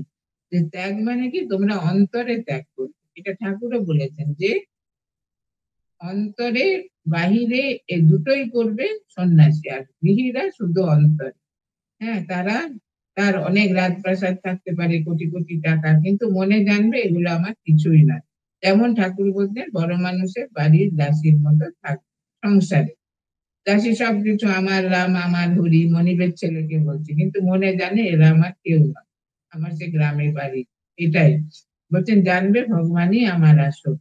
যে ত্যাগ মানে কি তোমরা অন্তরে ত্যাগ করবে। এটা ঠাকুরও বলেছেন যে অন্তরে বাহিরে এই দুটোই করবে সন্ন্যাসী, আর গৃহীরা শুধু অন্তরে। হ্যাঁ, তারা তার অনেক রাজপ্রাসাদ থাকতে পারে, কোটি কোটি টাকা, কিন্তু মনে জানবে এগুলো আমার কিছুই না। যেমন ঠাকুর বলতেন বড় মানুষের বাড়ির দাসীর মতো থাক সংসারে। দাসী সবকিছু আমার রাম আমার হরি, মনিবের ছেলেকে বলছি, কিন্তু মনে জানে এরা আমার কেউ না, আমার সে গ্রামের বাড়ি। এটাই বলছেন, জানবে ভগবানই আমার আসল,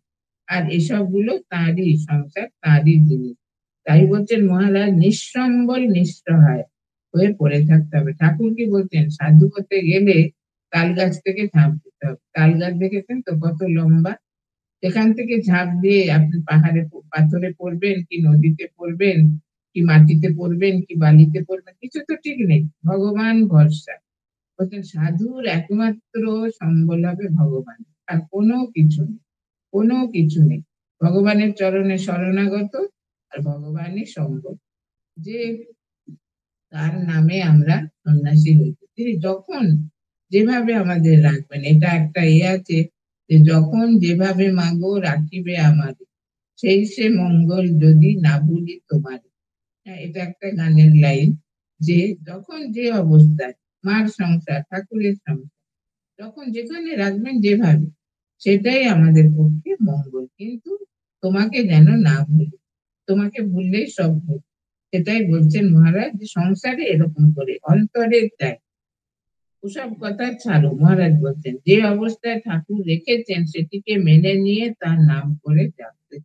আর এসব গুলো তাঁরই সংসার, তাঁরই জিনিস। তাই বলছেন মহারাজ নিঃসম্বল নিঃসহায় হয়ে পড়ে থাকতে হবে। ঠাকুর কি বলছেন? সাধু হতে গেলে তাল গাছ থেকে ঝাঁপ দিতে হবে। তাল গাছ দেখেছেন তো কত লম্বা? সেখান থেকে ঝাঁপ দিয়ে আপনি পাহাড়ে পাথরে পড়বেন, কি নদীতে পড়বেন, কি মাটিতে পড়বেন, কি বালিতে পড়বেন, কিছু তো ঠিক নেই, ভগবান ভরসা। বলছেন সাধুর একমাত্র সম্বল হবে ভগবান, আর কোনো কিছু নেই, কোনো কিছু নেই। ভগবানের চরণে শরণাগত, আর ভগবানই সম্বল। যে তার নামে আমরা সন্ন্যাসী হইতে, তিনি যখন যেভাবে আমাদের রাখবেন, এটা একটা আছে যে যখন যেভাবে মাগো রাখিবে আমাদের, সেই সে মঙ্গল যদি না ভুলি তোমার। হ্যাঁ, এটা একটা গানের লাইন যে যখন যে অবস্থায় মার সংসার, ঠাকুরের সংসার, যখন যেখানে রাখবেন যেভাবে, সেটাই আমাদের পক্ষে মঙ্গল। কিন্তু তোমাকে যেন না ভুলি, তোমাকে ভুললেই সব ভুল। সেটাই বলছেন মহারাজ যে সংসারে এরকম করে অন্তরে ত্যাগ, ওসব কথা ছাড়ো। মহারাজ বলছেন যে অবস্থায় ঠাকুর রেখেছেন সেটিকে মেনে নিয়ে তার নাম করে যাচ্ছে।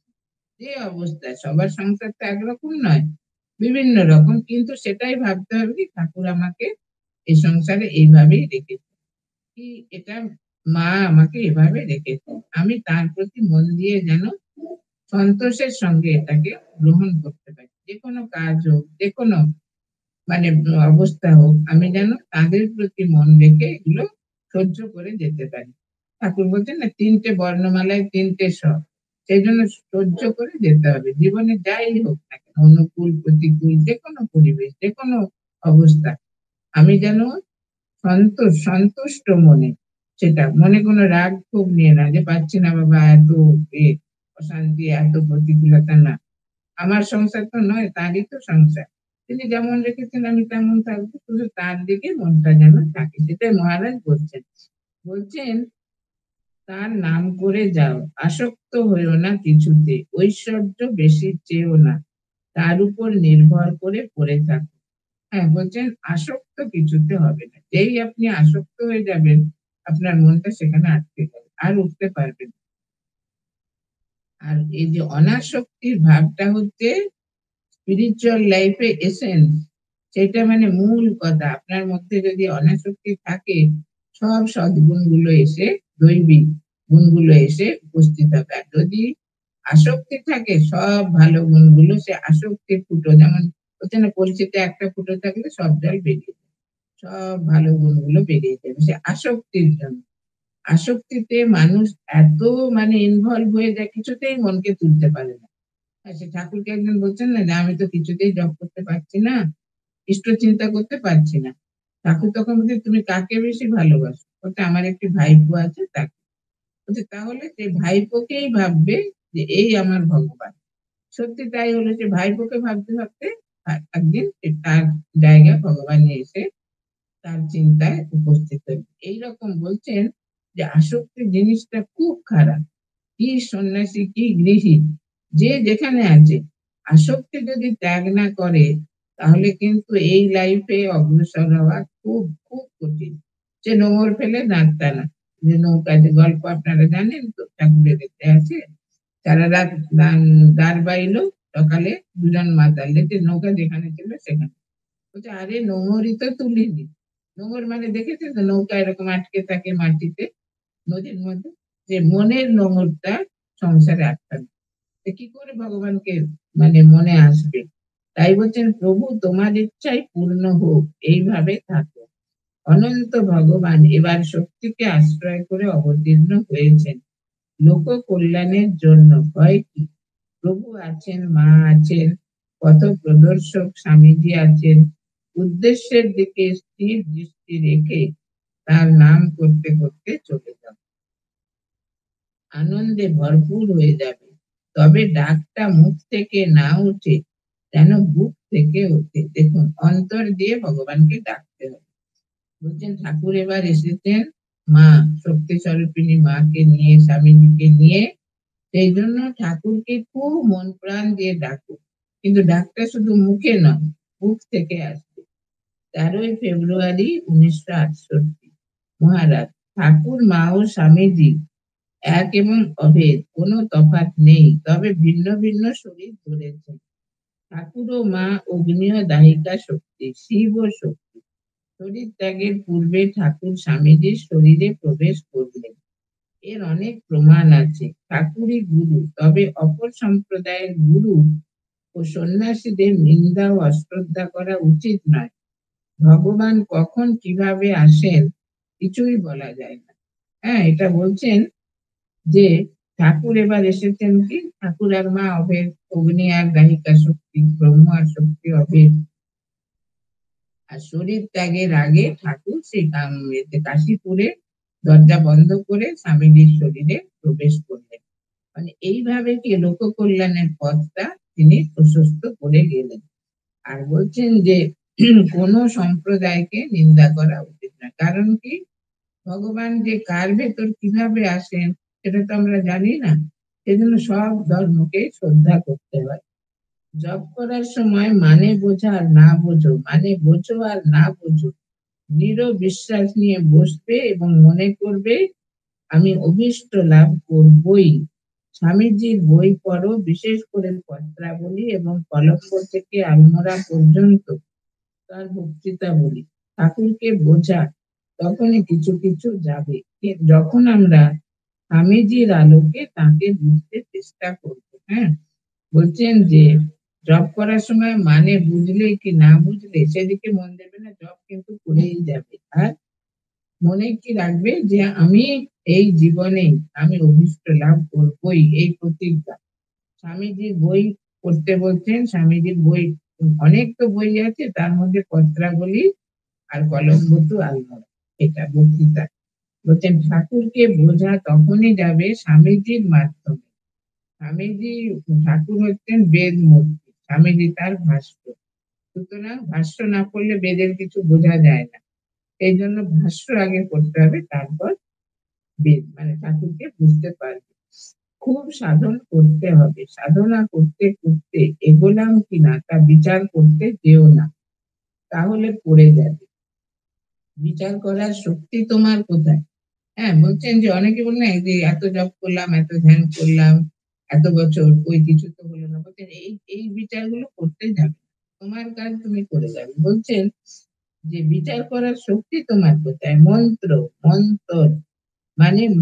যে অবস্থায়, সবার সংসার তো একরকম নয়, বিভিন্ন রকম, কিন্তু সেটাই ভাবতে হবে কি ঠাকুর আমাকে এই সংসারে এইভাবেই রেখেছে, কি এটা মা আমাকে এভাবে রেখেছে, আমি তার প্রতি মন দিয়ে যেন সন্তোষের সঙ্গে এটাকে গ্রহণ করতে পারি। যে কোনো কাজ হোক, যে কোনো মানে অবস্থা হোক, আমি যেন তাদের প্রতি মন রেখে এগুলো সহ্য করে যেতে পারি। ঠাকুর বলছেন না তিনটে বর্ণমালায় তিনটে স্বর, সেই জন্য সহ্য করে যেতে হবে জীবনে যাই হোক না কেন, অনুকূল প্রতিকূল যে কোনো পরিবেশ, যে কোনো অবস্থা, আমি যেন সন্তুষ্ট মনে, সেটা মনে কোনো রাগ ক্ষোভ নিয়ে না, যে পাচ্ছি না বাবা, এত অশান্তি, এত প্রতিকূলতা, না। আমার সংসার তো নয়, তারই তো সংসার, তিনি যেমন রেখেছেন আমি তেমন থাকবো, শুধু তার দিকে মনটা যেন থাকে, সেটাই মহারাজ বলছেন। বলছেন তার নাম করে যাও, আসক্ত হইও না কিছুতে, ঐশ্বর্য বেশি চেয়েও না, তার উপর নির্ভর করে পড়ে থাকো। হ্যাঁ, বলছেন আসক্ত কিছুতে হবে না, যেই আপনি আসক্ত হয়ে যাবেন আপনার মনটা সেখানে আটকে যাবে, আর উঠতে পারবেন। আর এই যে অনাসক্তির ভাবটা হচ্ছে স্পিরিচুয়াল লাইফে এসেন্স, সেটা মানে মূল কথা। আপনার মধ্যে যদি অনাসক্তি থাকে, সব সদ্গুণগুলো এসে, দৈবিক গুণগুলো এসে উপস্থিত হবে। আর যদি আসক্তি থাকে, সব ভালো গুণগুলো সে আসক্তির ফুটো, যেমন হচ্ছে না কলসিতে একটা ফুটো থাকলে সব জল বেরিয়ে যাবে, সব ভালো গুণগুলো বেরিয়ে যাবে সে আসক্তির জন্য। আসক্তিতে মানুষ এত ইনভলভ হয়ে যায়, কিছুতেই মনকে তুলতে পারে না। সে ঠাকুরকে একজন বলছেন না যে আমি তো কিছুতেই জপ করতে পারছি না, ইষ্ট চিন্তা করতে পারছি না। ঠাকুর তখন বলছে তুমি কাকে বেশি ভালোবাসো? বলছে আমার একটি ভাইপো আছে তাকে। বলছে তাহলে সেই ভাইপোকেই ভাববে যে এই আমার ভগবান। সত্যি তাই হলো, যে ভাইপোকে ভাবতে ভাবতে একদিন তার জায়গায় ভগবান এসে তার চিন্তায় উপস্থিত হল। এইরকম বলছেন যে আসক্তি জিনিসটা খুব খারাপ। কি সন্ন্যাসী কি গৃহী যে যেখানে আছে, আসক্তি যদি ত্যাগ না করে তাহলে কিন্তু এই লাইফে অগ্রসর হওয়া খুব খুব কঠিন। যে নোংর ফেলে দাঁত টানা, যে নৌকা, যে গল্প আপনারা জানেন তো, ঠাকুরের দেখতে আছে, সারা রাত দাঁড় বাইলো, সকালে দুজন মাতাল দেখে নৌকা যেখানে ছিল সেখানে। বলছে আরে নোংরই তো তুলিনি। নোংর দেখেছে তো নৌকা এরকম আটকে থাকে মাটিতে, নদীর মধ্যে, যে মনের নোংরটা সংসারে আটকাবে, কি করে ভগবানকে মনে আসবে। তাই বলছেন প্রভু তোমার ইচ্ছাই পূর্ণ হোক, এইভাবে থাকো। অনন্ত ভগবান এবার শক্তিকে আশ্রয় করে অবতীর্ণ হয়েছেন লোক কল্যাণের জন্য। হয় কি, প্রভু আছেন, মা আছেন, পথ প্রদর্শক স্বামীজি আছেন। উদ্দেশ্যের দিকে স্থির দৃষ্টি রেখে তার নাম করতে করতে চলে যাও, আনন্দে ভরপুর হয়ে যাবে। তবে ডাকটা মুখ থেকে না উঠে যেন বুক থেকে ওঠে। দেখুন, অন্তর দিয়ে ভগবানকে ডাকতে হবে। বলছেন ঠাকুর এবার এসেছেন মা শক্তি স্বরূপিণী মাকে নিয়ে, স্বামীজিকে নিয়ে। সেই জন্য ঠাকুরকে খুব মন প্রাণ দিয়ে ডাকো, কিন্তু ডাকটা শুধু মুখে নয়, বুক থেকে আসবে। 13ই ফেব্রুয়ারি 1968, মহারাজ। ঠাকুর, মা ও স্বামীজি এক এবং অভেদ, কোনো তফাৎ নেই, তবে ভিন্ন ভিন্ন শরীর ধরেছে। ঠাকুর ও মা অগ্নি ও দাহিকা শক্তি, শিব ও শক্তি। শরীর ত্যাগের পূর্বে ঠাকুর স্বামীজির শরীরে প্রবেশ করলেন, এর অনেক প্রমাণ আছে। ঠাকুরই গুরু, তবে অপর সম্প্রদায়ের গুরু ও সন্ন্যাসীদের নিন্দা ও অশ্রদ্ধা করা উচিত নয়। ভগবান কখন কিভাবে আসেন কিছুই বলা যায় না। হ্যাঁ, এটা বলছেন যে ঠাকুর এবার এসেছেন কি, ঠাকুর আর মা অভেদ, অগ্নি আর দাহিকা শক্তি, ব্রহ্ম আর শক্তি অভেদ। আর শরীর ত্যাগের আগে ঠাকুর সেই কাশীপুরে দরজা বন্ধ করে স্বামীজির শরীরে প্রবেশ করলেন। এইভাবে কি লোক কল্যাণের পথটা তিনি প্রশস্ত করে গেলেন। আর বলছেন যে কোন সম্প্রদায়কে নিন্দা করা উচিত না। কারণ কি, ভগবান যে কার ভেতর কিভাবে আসেন সেটা তো আমরা জানি না। সেজন্য সব ধর্মকে শ্রদ্ধা করতে হয়। জপ করার সময় বোঝা আর না বোঝো, বোঝো আর না বোঝো, দৃঢ় বিশ্বাস নিয়ে বসবে এবং মনে করবে আমি অভীষ্ট লাভ করবই। স্বামীজির বই পড়ো, বিশেষ করে পত্রাবলী এবং কলম্ব থেকে আলমোড়া পর্যন্ত তার বক্তৃতা বলি। ঠাকুরকে বোঝা তখনই কিছু কিছু যাবে, যখন আমরা স্বামীজির আলোকে তাকে বুঝতে চেষ্টা করব। হ্যাঁ, বলছেন যে জব করার সময় বুঝলে কি না বুঝলে সেদিকে মন দেবে না, জব কিন্তু করেই যাবে। আর মনে কি রাখবে যে আমি এই জীবনে আমি অভীষ্ট লাভ করবই, এই প্রতিজ্ঞা। স্বামীজির বই পড়তে বলছেন। স্বামীজির বই অনেক তো বই আছে, তার মধ্যে পত্রাবলী আর কলম্বতু আলমোড়া, এটা বক্তৃতা। বলছেন ঠাকুরকে বোঝা তখনই যাবে স্বামীজির মাধ্যমে। স্বামীজি, ঠাকুর হচ্ছেন বেদ মূর্তি, স্বামীজি তার ভাষ্য। সুতরাং ভাষ্য না পড়লে বেদের কিছু বোঝা যায় না। এই জন্য ভাষ্য আগে পড়তে হবে, তারপর বেদ ঠাকুরকে বুঝতে পারবে। খুব সাধন করতে হবে, সাধনা করতে করতে এগোলাম কিনা তা বিচার করতে যেও না, তাহলে পড়ে যাবে। বিচার করার শক্তি তোমার কোথায়? হ্যাঁ, বলছেন যে অনেকে বললেন যে এত জপ করলাম, এত ধ্যান করলাম, এত বছর ওই কিছু তো হলো না। বলছেন এই এই বিচারগুলো করতে যাবে, তোমার কাজ তুমি করে যাবে। বলছেন যে বিচার করার শক্তি তোমার কোথায়? মন্ত্র, মন্তর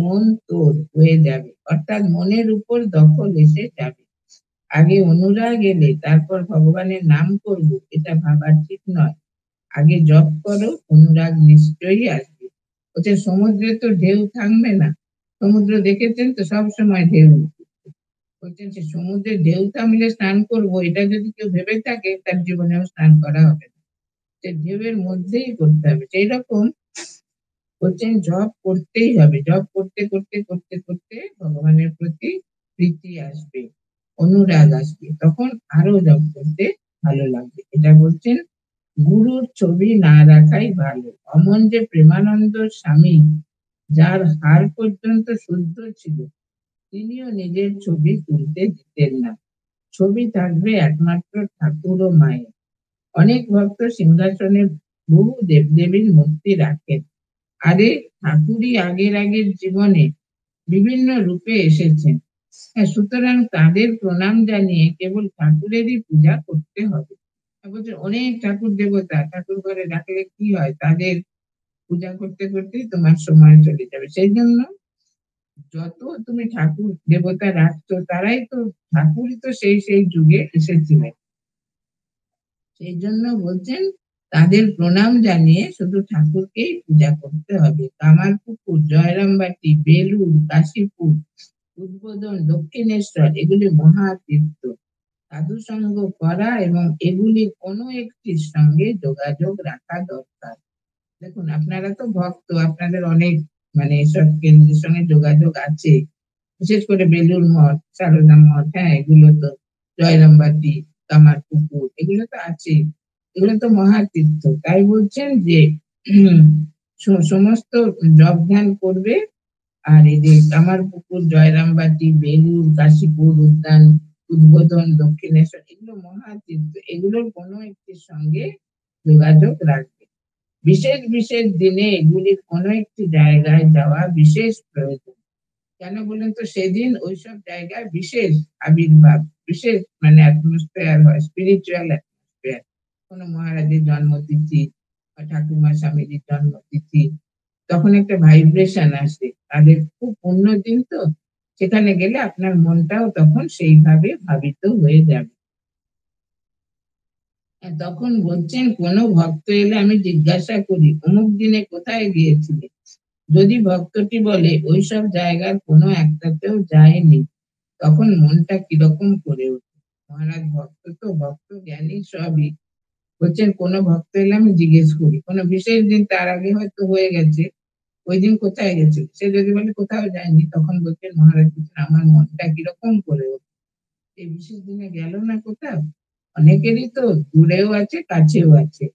মন তোর হয়ে যাবে, অর্থাৎ মনের উপর দখল এসে যাবে। আগে অনুরাগ এলে তারপর ভগবানের নাম করব, এটা ভাবা ঠিক নয়। আগে জপ করো, অনুরাগ নিশ্চয়ই আসবে। বলছে সমুদ্রে তো ঢেউ থামবে না, সমুদ্র দেখেছেন তো সব সময় ঢেউ। বলছেন যে সমুদ্রে ঢেউ থামলে স্নান করবো, এটা যদি কেউ ভেবে থাকে তার জীবনেও স্নান করা হবে না, যে ঢেউয়ের মধ্যেই করতে হবে। সেই রকম বলছেন জপ করতেই হবে, জপ করতে করতে করতে করতে ভগবানের প্রতি প্রীতি আসবে, অনুরাগ আসবে, তখন আরো জপ করতে ভালো লাগবে। এটা বলছেন গুরুর ছবি না রাখাই ভালো। অমন যে প্রেমানন্দ স্বামী, যার হার পর্যন্ত শুদ্ধ ছিল, তিনিও নিজের ছবি তুলতে দিতেন না। ছবি থাকবে একমাত্র ঠাকুর ও মায়ের। অনেক ভক্ত সিংহাসনে বহু দেবদেবীর মূর্তি রাখেন। আরে ঠাকুরই আগের আগের জীবনে বিভিন্ন রূপে এসেছেন। সুতরাং তাদের প্রণাম জানিয়ে কেবল ঠাকুরেরই পূজা করতে হবে। বলছে অনেক ঠাকুর দেবতা ঠাকুর ঘরে রাখলে কি হয়, তাদের পূজা করতে করতেই তোমার সময় চলে যাবে। সেই জন্য যত তুমি ঠাকুর দেবতা রাখছো, তারাই তো ঠাকুরই তো সেই সেই যুগে এসেছিলেন। সেই জন্য বলছেন তাদের প্রণাম জানিয়ে শুধু ঠাকুরকেই পূজা করতে হবে। কামারপুকুর, জয়রামবাটি, বেলুর, কাশীপুর, উদ্বোধন, দক্ষিণেশ্বর এগুলি মহাতীর্থ। সাধু সঙ্গ করা এবং এগুলির কোনো একটির সঙ্গে যোগাযোগ রাখা দরকার। দেখুন আপনারা তো ভক্ত, আপনাদের অনেক এসব কেন্দ্রের সঙ্গে যোগাযোগ আছে, বিশেষ করে বেলুর মঠ, সারদা মঠ, হ্যাঁ এগুলো তো, জয়রামবাটি, কামারপুকুর এগুলো তো আছে, এগুলো তো মহাতীর্থ। তাই বলছেন যে সমস্ত জপ ধ্যান করবে। আর এই যে কামারপুকুর, জয়রামবাটি, বেলুর, কাশীপুর, উদ্যান, উদ্বোধন, দক্ষিণেশ্বর এগুলো মহাতীর্থ, এগুলোর কোনো একটির সঙ্গে যোগাযোগ রাখবে। বিশেষ বিশেষ দিনে এগুলির কোনো একটি জায়গায় যাওয়া বিশেষ প্রয়োজন। কেন বলেন তো, সেদিন ওইসব জায়গায় বিশেষ আবির্ভাব, বিশেষ অ্যাটমসফিয়ার হয়, স্পিরিচুয়াল অ্যাটমসফিয়ার। কোনো মহারাজের জন্মতিথি বা ঠাকুমা স্বামীজির জন্মতিথি, তখন একটা ভাইব্রেশন আসে, তাদের খুব পুণ্য দিন তো, সেখানে গেলে আপনার মনটাও তখন সেইভাবে ভাবিত হয়ে যাবে। তখন বলছেন কোন ভক্ত এলে আমি জিজ্ঞাসা করি অমুক দিনে কোথায় গিয়েছিলে, যদি ভক্তটি বলে ওইসব জায়গার কোনো একটাতেও যায়নি, তখন মনটা কিরকম করে ওঠে। মহারাজ ভক্ত তো, ভক্ত জ্ঞানী সবই। বলছেন কোন ভক্ত এলে আমি জিজ্ঞেস করি, কোনো বিশেষ দিন তার আগে হয়তো হয়ে গেছে, ওই দিন কোথায় গেছে, সে যদি বলে কোথাও যায়নি, তখন বলছেন মহারাজ বলছেন আমার মনটা কিরকম করে ওঠে, এই বিশেষ দিনে গেল না কোথাও। অনেকেরই তো দূরেও আছে কাছেও আছে,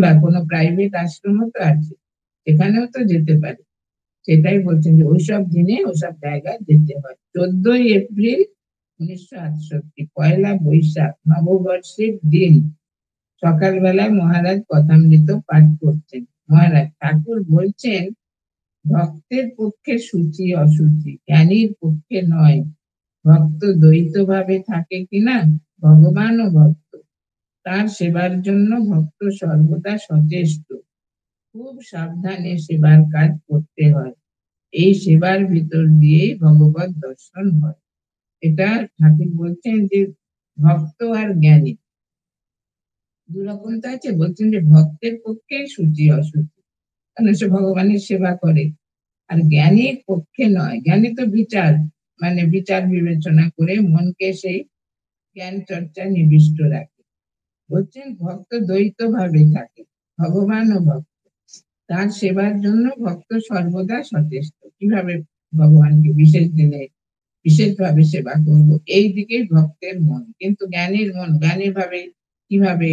বা কোনো প্রাইভেট আশ্রমও তো আছে, সেখানেও তো যেতে পারে। সেটাই বলছেন যে ওইসব দিনে ওসব জায়গায় যেতে হয়। 14 এপ্রিল 1968, পয়লা বৈশাখ, নববর্ষের দিন সকালবেলায় মহারাজ কথামৃত পাঠ করছেন। মহারাজ ঠাকুর বলছেন ভক্তের পক্ষে সূচি অসুচি, জ্ঞানীর পক্ষে নয়। ভক্ত দ্বৈত ভাবে থাকে কিনা, ভগবান ও ভক্ত, তার সেবার জন্য ভক্ত সর্বদা সচেষ্ট। খুব সাবধানে সেবার কাজ করতে হয়, এই সেবার ভিতর দিয়েই ভগবত দর্শন হয়। এটা ঠাকুর বলছেন যে ভক্ত আর জ্ঞানী দুরকম তো আছে। বলছেন যে ভক্তের পক্ষে সূচি অসুচি, কারণ সে ভগবানের সেবা করে। আর জ্ঞানীর পক্ষে নয়, জ্ঞানী তো বিচার বিচার বিবেচনা করে মনকে সেই জ্ঞান চর্চা নিবিষ্ট রাখে। বলছেন ভক্ত দ্বৈত ভাবে থাকে, ভগবান ও ভক্ত, তার সেবার জন্য ভক্ত সর্বদা সচেষ্ট। কিভাবে ভগবানকে বিশেষ দিনে বিশেষভাবে সেবা করব, এই দিকে ভক্তের মন। কিন্তু জ্ঞানীর মন, জ্ঞানী ভাবে কিভাবে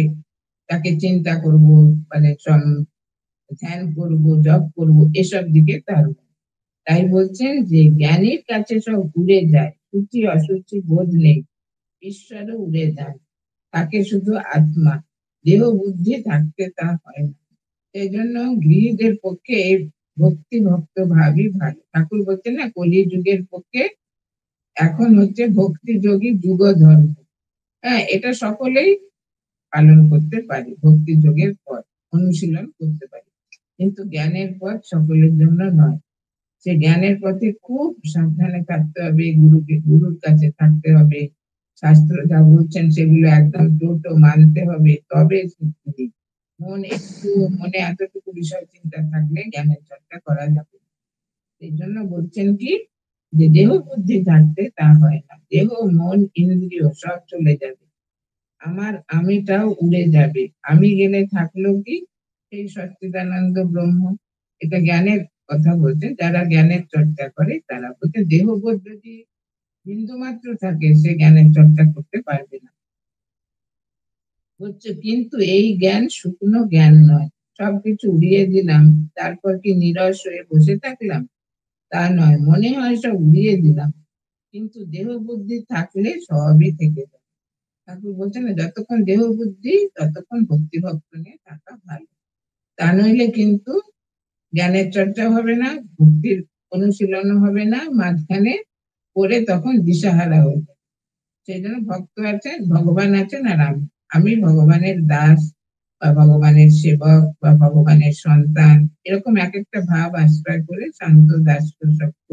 তাকে চিন্তা করব, ধ্যান করব, জপ করব, এসব দিকে তার মন। তাই বলছেন যে জ্ঞানীর কাছে সব উড়ে যায়, সূচি অসুচি বোধ নেই, ঈশ্বরও উড়ে যায়, তাকে শুধু আত্মা, দেহ বুদ্ধি থাকতে তা হয় না। এই জন্য গৃহীদের পক্ষে ভক্তি ভক্ত ভাবই ভালো। ঠাকুর বলছেন না কলি যুগের পক্ষে এখন হচ্ছে ভক্তি যোগী যুগ ধর্ম। হ্যাঁ, এটা সকলেই পালন করতে পারে, ভক্তি যোগের পথ অনুশীলন করতে পারে, কিন্তু জ্ঞানের পথ সকলের জন্য নয়। সে জ্ঞানের পথে খুব সাবধানে থাকতে হবে, গুরুর কাছে থাকতে হবে, শাস্ত্র যা বলছেন সেগুলো একদম টোটো মানতে হবে, তবে সিদ্ধি। মন একটু মনে এতটুকু বিষয় চিন্তা থাকলে জ্ঞানের চর্চা করা যাবে। এই জন্য বলছেন কি, যে দেহ বুদ্ধি থাকতে তা হয় না, দেহ মন ইন্দ্রিয় সব চলে যাবে, আমার আমিটাও উড়ে যাবে, আমি গেলে থাকলো কি সেই সচ্চিদানন্দ ব্রহ্ম। এটা জ্ঞানের কথা বলতে, যারা জ্ঞানের চর্চা করে তারা বলতে দেহবোধ যদি বিন্দু মাত্র থাকে সে জ্ঞানের চর্চা করতে পারবে না। হচ্ছে কিন্তু এই জ্ঞান শুকনো জ্ঞান নয়, সবকিছু উড়িয়ে দিলাম তারপর কি নিরস হয়ে বসে থাকলাম, তা নয়, মনে হয় সব উড়িয়ে দিলাম, কিন্তু দেহ বুদ্ধি থাকলে সবই থেকে যায়। ঠাকুর বলছেন না, যতক্ষণ দেহ বুদ্ধি ততক্ষণ ভক্তি ভক্ত নিয়ে থাকা ভালো, তা নইলে কিন্তু জ্ঞানের চর্চা হবে না, ভক্তির অনুশীলন হবে না, মাঝখানে পড়ে তখন দিশাহারা হয়ে যায়। সেই জন্য ভক্ত আছেন, ভগবান আছেন, আর আমি ভগবানের দাস বা ভগবানের সেবক বা ভগবানের সন্তান, এরকম এক একটা ভাব আশ্রয় করে শান্ত দাস সত্য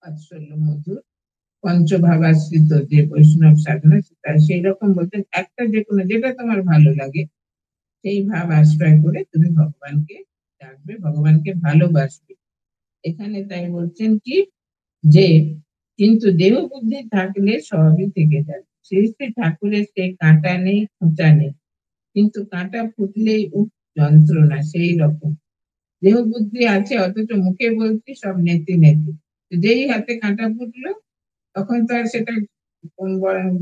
বাৎসল্য মধুর পঞ্চভাবাশ্রিত যে বৈষ্ণব সাধনা, সেই রকম বলতেন একটা যে কোনো যেটা তোমার ভালো লাগে সেই ভাব আশ্রয় করে তুমি ভগবানকে ডাকবে, ভগবানকে ভালোবাসবে। এখানে তাই বলছেন কি, যে কিন্তু দেহ বুদ্ধি থাকলে সবই থেকে যাবে। শ্রী শ্রী ঠাকুরের সেই কাঁটা নেই খোঁচা নেই, কিন্তু কাঁটা ফুটলেই যন্ত্রণা সেই রকম। দেহ বুদ্ধি আছে অথচ মুখে বলছি সব নেতি নেতি, যেই হাতে কাঁটা ফুটলো তখন তো আর সেটা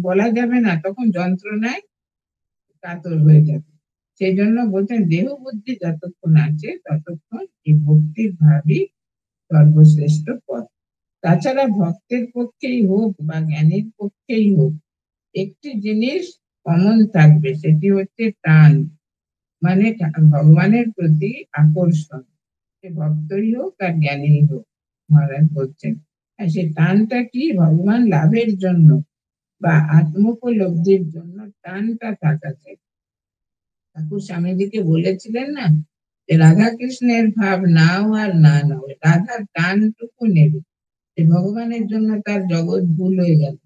বলা যাবে না, তখন যন্ত্রণায় কাতর হয়ে যাবে। সেই জন্য বলছেন দেহ বুদ্ধি যতক্ষণ আছে ততক্ষণ এই ভক্তির ভাবই সর্বশ্রেষ্ঠ পথ। তাছাড়া ভক্তের পক্ষেই হোক বা জ্ঞানীর পক্ষেই হোক, একটি জিনিস কমন থাকবে, সেটি হচ্ছে টান, মানে ভগবানের প্রতি আকর্ষণ, সে ভক্তই হোক আর জ্ঞানী হোক। মহারাজ বলছেন আর সে টানটা কি, ভগবান লাভের জন্য বা আত্মোপলব্ধির জন্য টানটা থাকা চাই। ঠাকুর স্বামীজিকে বলেছিলেন না, যে রাধা কৃষ্ণের ভাব নাও আর না নাও, রাধার টানটুকু নেবে, ভগবানের জন্য তার জগৎ ভুল হয়ে গেল।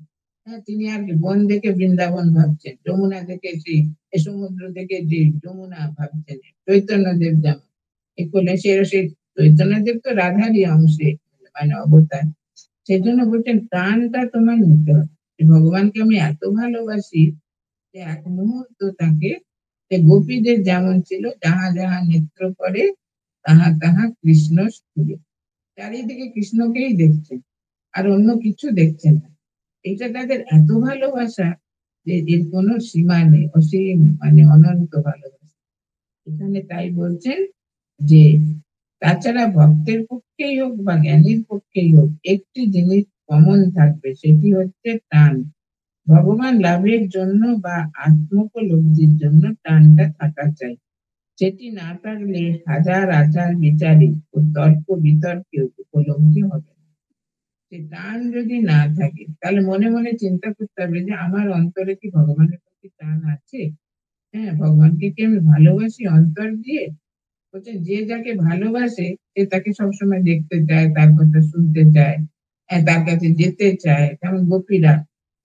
হ্যাঁ, তিনি আর বন দেখে বৃন্দাবন ভাবছেন, যমুনা দেখে সেই সমুদ্র দেখে যে যমুনা ভাবছেন, চৈতন্য দেব যেমন এগুলো সেই চৈতন্য দেব তো রাধারই অংশে, মানে অবতার। সেই জন্য বলছেন প্রাণটা তোমার নিতে হবে, ভগবানকে আমি এত ভালোবাসি যে এক মুহূর্ত তাকে, গোপীদের যেমন ছিল যাহা যাহা নেত্র করে তাহা তাহা কৃষ্ণ স্থূলে, চারিদিকে কৃষ্ণকেই দেখছেন আর অন্য কিছু দেখছেন না। এটা তাদের এত ভালোবাসা যে এর কোনো সীমা নেই, অসীম মানে অনন্ত ভালোবাসা। এখানে তাই বলছেন যে তাছাড়া ভক্তের পক্ষেই হোক বা জ্ঞানীর পক্ষেই হোক একটি জিনিস কমন থাকবে, সেটি হচ্ছে টান, ভগবান লাভের জন্য বা আত্মোপলব্ধির জন্য টানটা থাকা চাই। সেটি না থাকলে হাজার আচার বিচারে ও তর্ক বিতর্কে উপলব্ধি হবে না। সে টান যদি না থাকে তাহলে মনে মনে চিন্তা করতে হবে যে আমার অন্তরে কি ভগবানের প্রতি টান আছে, হ্যাঁ ভগবানকে কি আমি ভালোবাসি অন্তর দিয়ে। বলছেন যে যাকে ভালোবাসে সে তাকে সবসময় দেখতে চায়, তার কথা শুনতে চায়, হ্যাঁ তার কাছে যেতে চায়, যেমন গোপীরা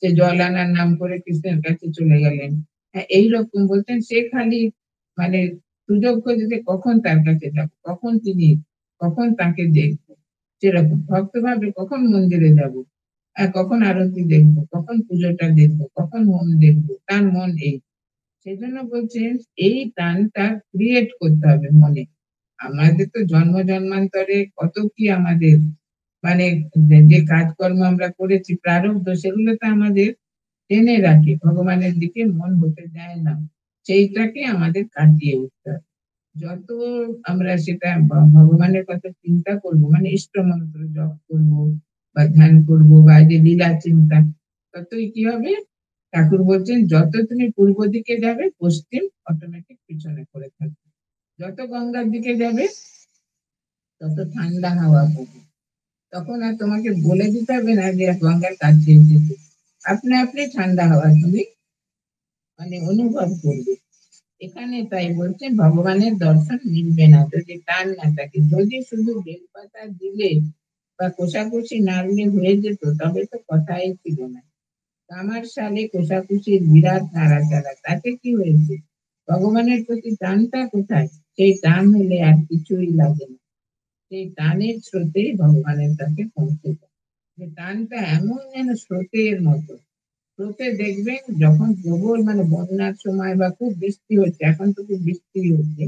সে জল আনার নাম করে কৃষ্ণের কাছে চলে গেলেন। হ্যাঁ এইরকম বলছেন সে খালি মানে সুযোগ খুঁজে কখন তার কাছে যাবো, কখন তিনি, কখন তাকে দেখবো, সেরকম ভক্ত ভাবে কখন মন্দিরে যাব, কখন আরতি দেখবো, কখন পুজোটা দেখবো, কখন হোম দেখবো, তার মন এই। সেই জন্য বলছেন এই টানটা ক্রিয়েট করতে হবে মনে। আমাদের তো জন্ম জন্মান্তরে কত কি আমাদের মানে যে কাজকর্ম আমরা করেছি প্রারব্ধ, সেগুলো তো আমাদের টেনে রাখে, ভগবানের দিকে মন হতে দেয় না, সেইটাকে আমাদের কাটিয়ে উঠতে হবে। যত আমরা সেটা ভগবানের কথা চিন্তা করব, মানে ইষ্ট মন্ত্র জপ করবো বা ধ্যান করবো বা যে লীলা চিন্তা, ততই কি হবে, ঠাকুর বলছেন যত তুমি পূর্ব দিকে যাবে পশ্চিম অটোমেটিক পিছনে পড়ে থাকবে, যত গঙ্গার দিকে যাবে তত ঠান্ডা হাওয়া পাবে, তখন আর তোমাকে বলে দিতে হবে না যে গঙ্গার কাছে এসেছে, আপনি আপনি ঠান্ডা হাওয়া তুমি মানে অনুভব করবে। এখানে তাই বলছেন ভগবানের দর্শন মিলবে না যদি টান না থাকে, যদি শুধু বেলপাতা দিলে বা কোষাকুষি নাড়লে হয়ে যেত তবে তো কথাই ছিল না। আমার সালে কোষাকুষির বিরাট নাড়াচাড়া, তাতে কি হয়েছে, ভগবানের প্রতি টানটা কোথায়? সেই টান হলে আর কিছুই লাগে না, সেই টানের স্রোতেই ভগবানের কাছে পৌঁছে যায়। যে টানটা এমন যেন স্রোতের মতো। স্রোতে দেখবেন যখন প্রবল বন্যার সময় বা খুব বৃষ্টি হচ্ছে, এখন তো খুব বৃষ্টি হচ্ছে,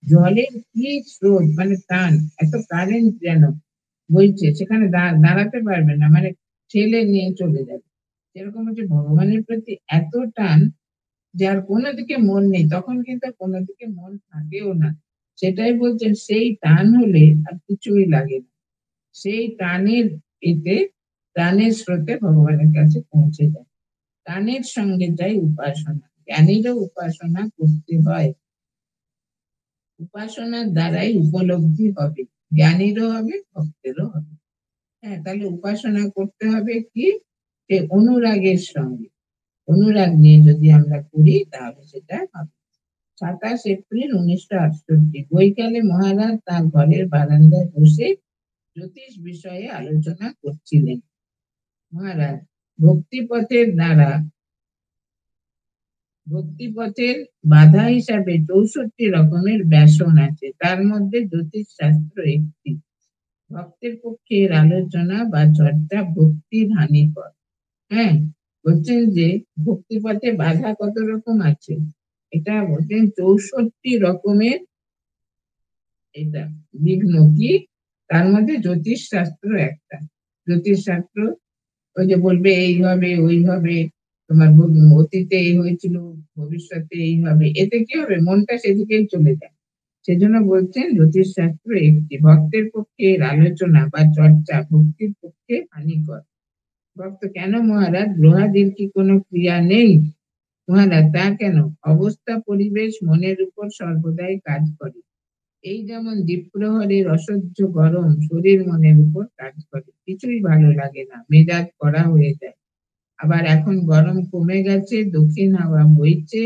জলের কি স্রোত, টান, এত কারেন্ট যেন বইছে, সেখানে দাঁড়াতে পারবে না, ঠেলে নিয়ে চলে যাবে। সেরকম হচ্ছে ভগবানের প্রতি এত টান, যার কোনো দিকে মন নেই, তখন কিন্তু কোনো দিকে মন থাকেও না। সেটাই বলছেন, সেই টান হলে আর কিছুই লাগে না, সেই টানের এতে, টানের স্রোতে ভগবানের কাছে পৌঁছে যায়। টানের সঙ্গে যায় উপাসনা, জ্ঞানীরও উপাসনা করতে হয়, উপাসনার দ্বারাই উপলব্ধি হবে, জ্ঞানীরও হবে, ভক্তেরও হবে। হ্যাঁ, তাহলে উপাসনা করতে হবে কি, অনুরাগের সঙ্গে, অনুরাগ নিয়ে যদি আমরা করি তাহলে সেটা হবে। 27 এপ্রিল 1968 বৈকালে মহারাজ তার ঘরের বারান্দায় বসে জ্যোতিষ বিষয়ে আলোচনা করছিলেন। মহারাজ, ভক্তিপথের দ্বারা, ভক্তিপথের বাধা হিসাবে 64 রকমের ব্যাসন আছে, তার মধ্যে জ্যোতিষ শাস্ত্র একটি। ভক্তের পক্ষে এর আলোচনা বা চর্চা ভক্তির হানিকর। হ্যাঁ, বলছেন যে ভক্তিপথে বাধা কত রকম আছে, এটা বলছেন 64 রকমের এটা বিঘ্ন কি, তার মধ্যে জ্যোতিষ শাস্ত্র একটা। জ্যোতিষ শাস্ত্র ওই যে বলবে এইভাবে ওইভাবে, তোমার অতীতে এই হয়েছিল, ভবিষ্যতে এইভাবে, এতে কি হবে, মনটা সেদিকেই চলে যায়। সেজন্য বলছেন জ্যোতিষ শাস্ত্র একটি, ভক্তের পক্ষে এর আলোচনা বা চর্চা ভক্তির পক্ষে হানিকর। ভক্ত কেন মহারাজ, গ্রহাদির কি কোনো ক্রিয়া নেই? মহারাজ, তা কেন, অবস্থা পরিবেশ মনের উপর সর্বদাই কাজ করে। এই যেমন দ্বীপ্রহরের অসহ্য গরম শরীর মনের উপর কাজ করে, কিছুই ভালো লাগে না, মেজাজ কড়া হয়ে যায়। আবার এখন গরম কমে গেছে, দক্ষিণ হাওয়া বইছে,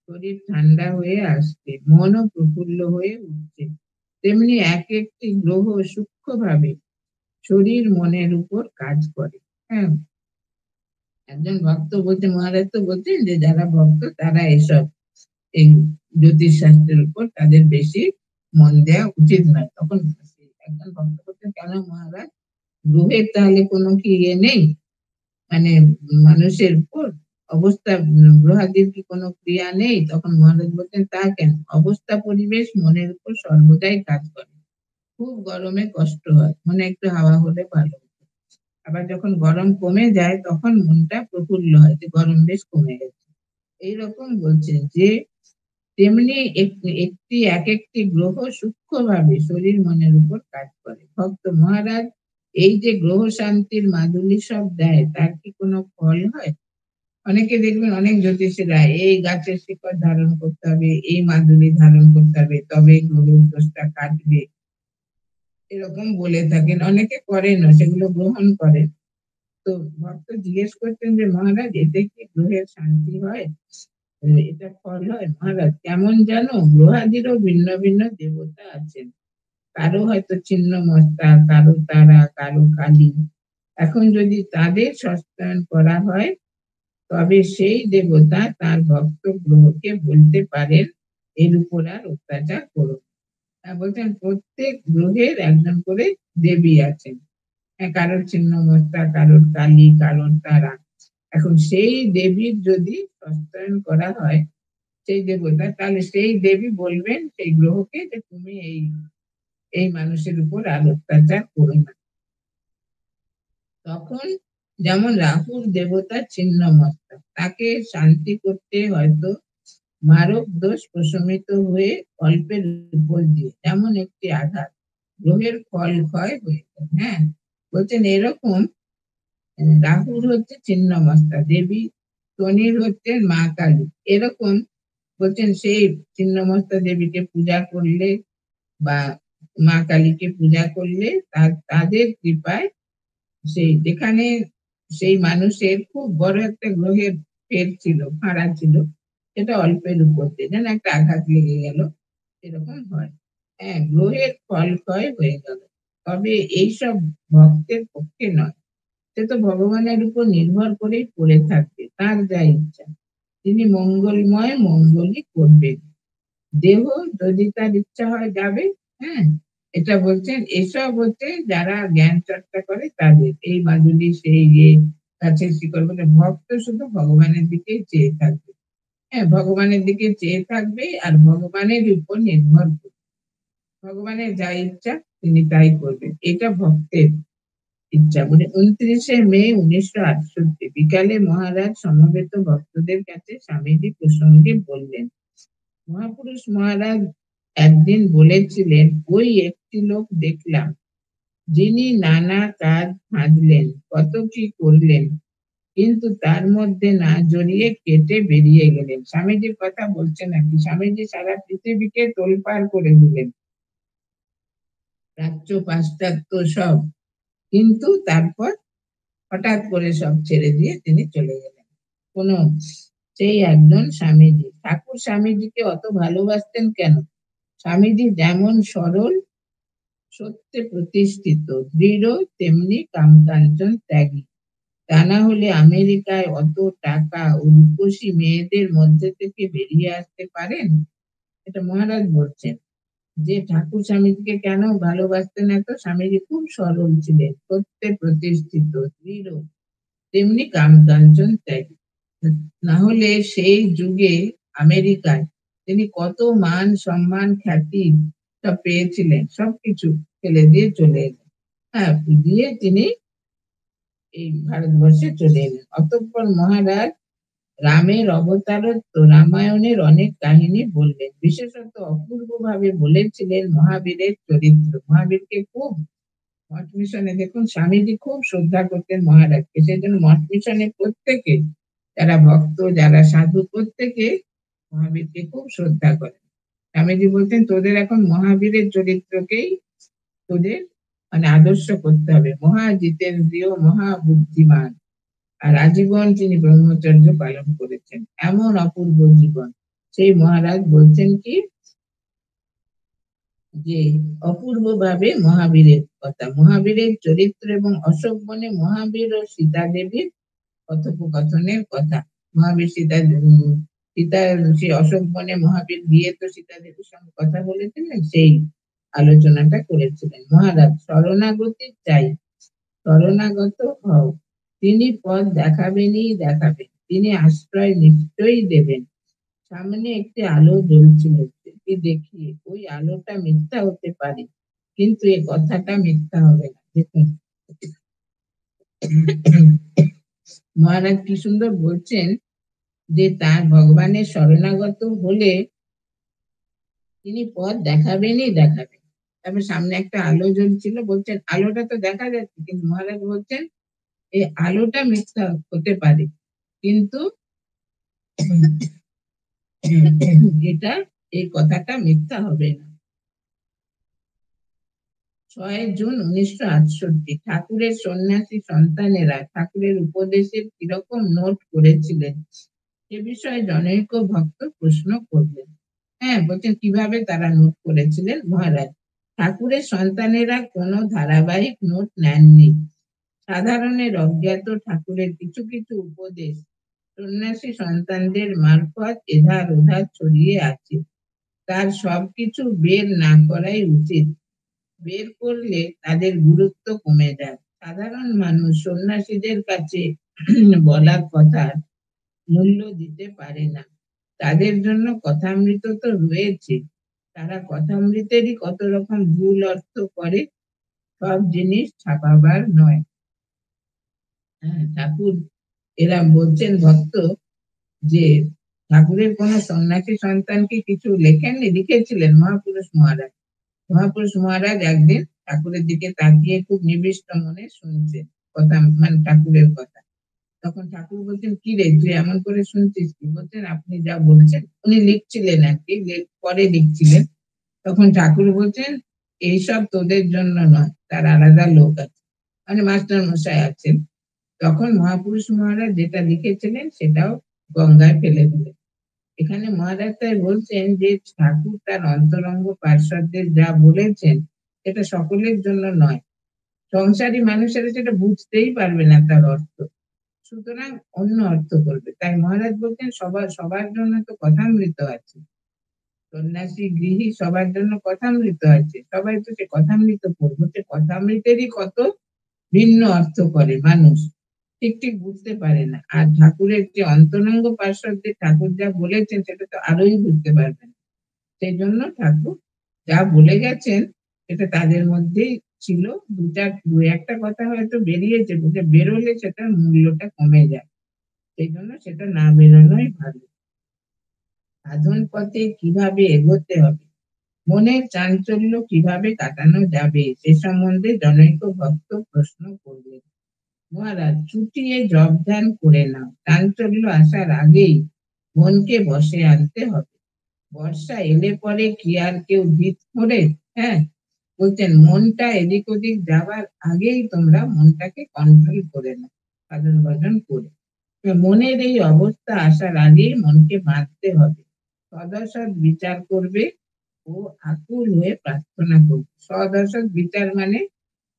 শরীর ঠান্ডা হয়ে আসছে, মনও প্রফুল্ল হয়ে উঠছে। তেমনি এক একটি গ্রহ সূক্ষ্মভাবে শরীর মনের উপর কাজ করে। হ্যাঁ, একজন ভক্ত বলতে, মহারাজ তো বলছেন যে যারা ভক্ত তারা এসব এই জ্যোতিষ শাস্ত্রের উপর তাদের বেশি মন দেওয়া উচিত নয়। তখন একজন ভক্ত বলতেন, কেন মহারাজ, গ্রহের তাহলে কোনো কি ইয়ে নেই, মানে মানুষের উপর অবস্থা, গ্রহাদির কি কোনো ক্রিয়া নেই? তখন মহারাজ বলতেন, তা কেন, অবস্থা পরিবেশ মনের উপর সর্বদাই কাজ করে। খুব গরমে কষ্ট হয়, মনে একটু হাওয়া হলে ভালো। আবার যখন গরম কমে যায় তখন মনটা প্রফুল্ল হয়, যে গরম বেশ কমে গেছে। এইরকম বলছেন যে তেমনি একটি এক একটি গ্রহ সূক্ষ্মভাবে শরীর মনের উপর কাজ করে। ভক্ত মহারাজ, এই যে গ্রহ শান্তির মাদুলি সব দেয়, তার কি কোনো ফল হয়? অনেকে দেখবেন, অনেক জ্যোতিষীরা এই গাছের শিকড় ধারণ করতে হবে, এই মাদুলি ধারণ করতে হবে, তবে গ্রহের দোষটা কাটবে, এরকম বলে থাকেন। অনেকে করেন, সেগুলো গ্রহণ করেন। তো ভক্ত জিজ্ঞেস করতেন যে মহারাজ, এতে কি গ্রহের শান্তি হয়, এটা ফল হয়? মহারাজ, কেমন জানো, গ্রহাদিরও ভিন্ন ভিন্ন দেবতা আছেন, কারো হয়তো ছিন্ন মস্তা, কারো তারা, কারো কালী। এখন যদি তাদের সস্তায়ন করা হয়, তবে সেই দেবতা তার ভক্ত গ্রহকে বলতে পারেন এর উপর আর অত্যাচার করো। বলছেন প্রত্যেক গ্রহের একজন করে দেবী আছেন, কারোর ছিন্ন মস্তা, কারোর কালী, কারোর তারা। এখন সেই দেবীর যদি সস্তায়ন করা হয়, সেই দেবতা, তাহলে সেই দেবী বলবেন সেই গ্রহকে যে তুমি এই এই মানুষের উপর আর অত্যাচার করো না। তখন যেমন রাহুর দেবতা ছিন্ন মস্তা, তাকে শান্তি করতে হয়তো মারক দোষ প্রশমিত হয়ে অল্পের উপর দিয়ে যেমন একটি আঘাত গ্রহের ফল ক্ষয় হয়ে যায়। হ্যাঁ, বলছেন এরকম রাহুর হচ্ছে ছিন্ন মস্তা দেবী, শনির হচ্ছে মা কালী। এরকম বলছেন সেই ছিন্ন মস্তা দেবীকে পূজা করলে বা মা কালীকে পূজা করলে তাদের কৃপায় সেই যেখানে সেই মানুষের খুব বড় একটা গ্রহের পেট ছিল, ফাঁড়া ছিল, সেটা অল্পের উপর দিয়ে যেন একটা আঘাত লেগে গেল, এরকম হয়। হ্যাঁ, গ্রহের ফল ক্ষয় হয়ে গেল। তবে এইসব ভক্তের পক্ষে নয়, সে তো ভগবানের উপর নির্ভর করেই পড়ে থাকবে, তার যা ইচ্ছা। তিনি মঙ্গলময় মঙ্গলই করবেন। দেহ যদি তার ইচ্ছা হয় যাবে। হ্যাঁ, এটা বলছেন। এসব হচ্ছে যারা জ্ঞান চর্চা করে তাদের, এই মাধুরী সেই কাছে শিকড় বলে, ভক্ত শুধু ভগবানের দিকে চেয়ে থাকবে। হ্যাঁ, ভগবানের দিকে চেয়ে থাকবে আর ভগবানের উপর নির্ভর করবে। ভগবানের যা ইচ্ছা তিনি তাই করবেন, এটা ভক্তের ইচ্ছা। বলে 29শে মে 1968 বিকালে মহারাজ সমবেত ভক্তদের কাছে স্বামীজি প্রসঙ্গে বললেন। মহাপুরুষ মহারাজ একদিন বলেছিলেন, ওই একটি লোক দেখলাম যিনি নানা কাজ সাধলেন, কত কি করলেন, কিন্তু তার মধ্যে না জড়িয়ে কেটে বেরিয়ে গেলেন। স্বামীজির কথা বলছেন আর কি। স্বামীজি সারা পৃথিবীকে তোলপাড় করে দিলেন, প্রাচ্য পাশ্চাত্য সব, কিন্তু তারপর হঠাৎ করে সব ছেড়ে দিয়ে তিনি চলে গেলেন। কোন সেই একজন স্বামীজি। ঠাকুর স্বামীজিকে অত ভালোবাসতেন কেন? স্বামীজি যেমন সরল, সত্যে প্রতিষ্ঠিত, দৃঢ়, তেমনি কামকাঞ্চন ত্যাগী। তা না হলে আমেরিকায় অত টাকা ও রূপসী মেয়েদের মধ্যে থেকে বেরিয়ে আসতে পারেন? এটা মহারাজ বলছেন যে ঠাকুর স্বামীজিকে কেন ভালোবাসতেন এত। স্বামীজি খুব সরল ছিলেন, সত্যে প্রতিষ্ঠিত, দৃঢ়, তেমনি কামকাঞ্চন ত্যাগী। না হলে সেই যুগে আমেরিকায় তিনি কত মান সম্মান খ্যাতি সব পেয়েছিলেন, সবকিছু ফেলে দিয়ে চলে এলেন। হ্যাঁ, দিয়ে তিনি এই ভারতবর্ষে চলে এলেন। অতঃপর মহারাজ রামের অবতারত্ব, রামায়ণের অনেক কাহিনী বললেন। বিশেষত অপূর্ব ভাবে বলেছিলেন মহাবীরের চরিত্র। মহাবীরকে খুব মঠ মিশনে, দেখুন স্বামীজি খুব শ্রদ্ধা করতেন মহারাজকে, সেই জন্য মঠ মিশনে প্রত্যেকে, যারা ভক্ত যারা সাধু, প্রত্যেকে মহাবীরকে খুব শ্রদ্ধা করেন। স্বামীজি বলতেন, তোদের এখন মহাবীরের চরিত্রকেই তোদের মানে আদর্শ করতে হবে। মহা জিতেন্দ্রীয়, মহাবুদ্ধিমান, আর আজীবন তিনি ব্রহ্মচর্য পালন করেছেন। এমন অপূর্ব জীবন। সেই মহারাজ বলছেন কি, যে অপূর্ব ভাবে মহাবীরের কথা, মহাবীরের চরিত্র এবং অশোক বনে মহাবীর ও সীতা দেবীর কথোপকথনের কথা। মহাবীর সীতা, সীতা সেই অশোক বনে মহাবীর গিয়ে তো সীতা দেবীর সঙ্গে কথা বলেছিলেন, সেই আলোচনাটা করেছিলেন। মহারাজ শরণাগতি চাই, শরণাগত হও, তিনি পথ দেখাবেনই দেখাবেন, তিনি আশ্রয় নিশ্চয়ই দেবেন। সামনে একটি আলো জ্বলছিল, সেটি দেখিয়ে ওই আলোটা মিথ্যা হতে পারে, কিন্তু এই কথাটা মিথ্যা হবে না। দেখুন মহারাজ কি সুন্দর বলছেন, যে তার ভগবানের শরণাগত হলে তিনি পথ দেখাবেনই দেখাবেন। তারপর সামনে একটা আলো জ্বলছিল, বলছেন আলোটা তো দেখা যাচ্ছে, কিন্তু মহারাজ বলছেন এই আলোটা মিথ্যা হতে পারে, কিন্তু এটা, এই কথাটা মিথ্যা হবে না। 6 জুন 1968 ঠাকুরের সন্ন্যাসী সন্তানেরা ঠাকুরের উপদেশের কিরকম নোট করেছিলেন, সে বিষয়ে জনৈক ভক্ত প্রশ্ন করলেন। হ্যাঁ, বলছেন কিভাবে তারা নোট করেছিলেন। মহারাজ, ঠাকুরের সন্তানেরা কোনো ধারাবাহিক নোট নেননি। সাধারণের অজ্ঞাত ঠাকুরের কিছু কিছু উপদেশ সন্ন্যাসী সন্তানদের মারফত এধার ওধার ছড়িয়ে আছে। তার সবকিছু বের না করাই উচিত। বের করলে তাদের গুরুত্ব কমে যায়। সাধারণ মানুষ সন্ন্যাসীদের কাছে বলা কথার মূল্য দিতে পারে না। তাদের জন্য কথামৃত তো রয়েছে, তারা কথামৃতেরই কত রকম ভুল অর্থ করে, সব জিনিস ছাপাবার নয়। হ্যাঁ, ঠাকুর এরা বলছেন ভক্ত, যে ঠাকুরের কোন সন্ন্যাসী সন্তানকে কিছু লেখেননি, লিখেছিলেন মহাপুরুষ মহারাজ। মহাপুরুষ মহারাজ একদিন ঠাকুরের দিকে তাকিয়ে খুব নিবিষ্ট মনে শুনছেন কথা, মানে ঠাকুরের কথা। তখন ঠাকুর বলছেন, কি রে তুই এমন করে শুনছিস কি? বলছেন আপনি যা বলছেন। উনি লিখছিলেন আর কি, পরে লিখছিলেন। তখন ঠাকুর বলছেন, এইসব তোদের জন্য নয়, তার আলাদা লোক আছে, মানে মাস্টার মশাই আছেন। তখন মহাপুরুষ মহারাজ যেটা লিখেছিলেন সেটাও গঙ্গায় ফেলে দিলেন। এখানে মহারাজ তাই বলছেন যে ঠাকুর তার অন্তরঙ্গ পার্শ্বদের যা বলেছেন সেটা সকলের জন্য নয়। সংসারী মানুষেরা সেটা বুঝতেই পারবে না তার অর্থ। সুতরাং অন্য অর্থ করবে। তাই মহারাজ বলছেন সবার জন্য তো কথামৃত আছে, সন্ন্যাসী গৃহী সবার জন্য কথামৃত আছে, সবাই তো সে কথামৃত পড়বো, সে কথামৃতেরই কত ভিন্ন অর্থ করে মানুষ ঠিক ঠিক বুঝতে পারে না। আর ঠাকুরের যে অন্তরঙ্গ পার্শ্বদের ঠাকুর যা বলেছেন সেটা তো আরোই বুঝতে পারবেন। সেই জন্য ঠাকুর যা বলে গেছেন সেটা তাদের মধ্যেই ছিল। দু একটা কথা হয়তো বেরিয়েছে, বেরোলে সেটার মূল্যটা কমে যায়, সেই জন্য সেটা না বেরোনোই ভালো। সাধন পথে কিভাবে এগোতে হবে, মনের চাঞ্চল্য কিভাবে কাটানো যাবে, সে সম্বন্ধে জনৈক ভক্ত প্রশ্ন করলেন। মহারাজ, চুটিয়ে জপ ধ্যান করে নাও, চাঞ্চল্য আসার আগেই মনকে বসে আনতে হবে। বর্ষা এলে পরে কি আর কেউ ভিত করে? হ্যাঁ, বলছেন মনটা এদিক ওদিক যাওয়ার আগেই তোমরা মনটাকে কন্ট্রোল করে নাও সাধন ভজন করে। মনের এই অবস্থা আসার আগেই মনকে বাঁধতে হবে, সদসৎ বিচার করবে ও আকুল হয়ে প্রার্থনা করবে। সদসৎ বিচার মানে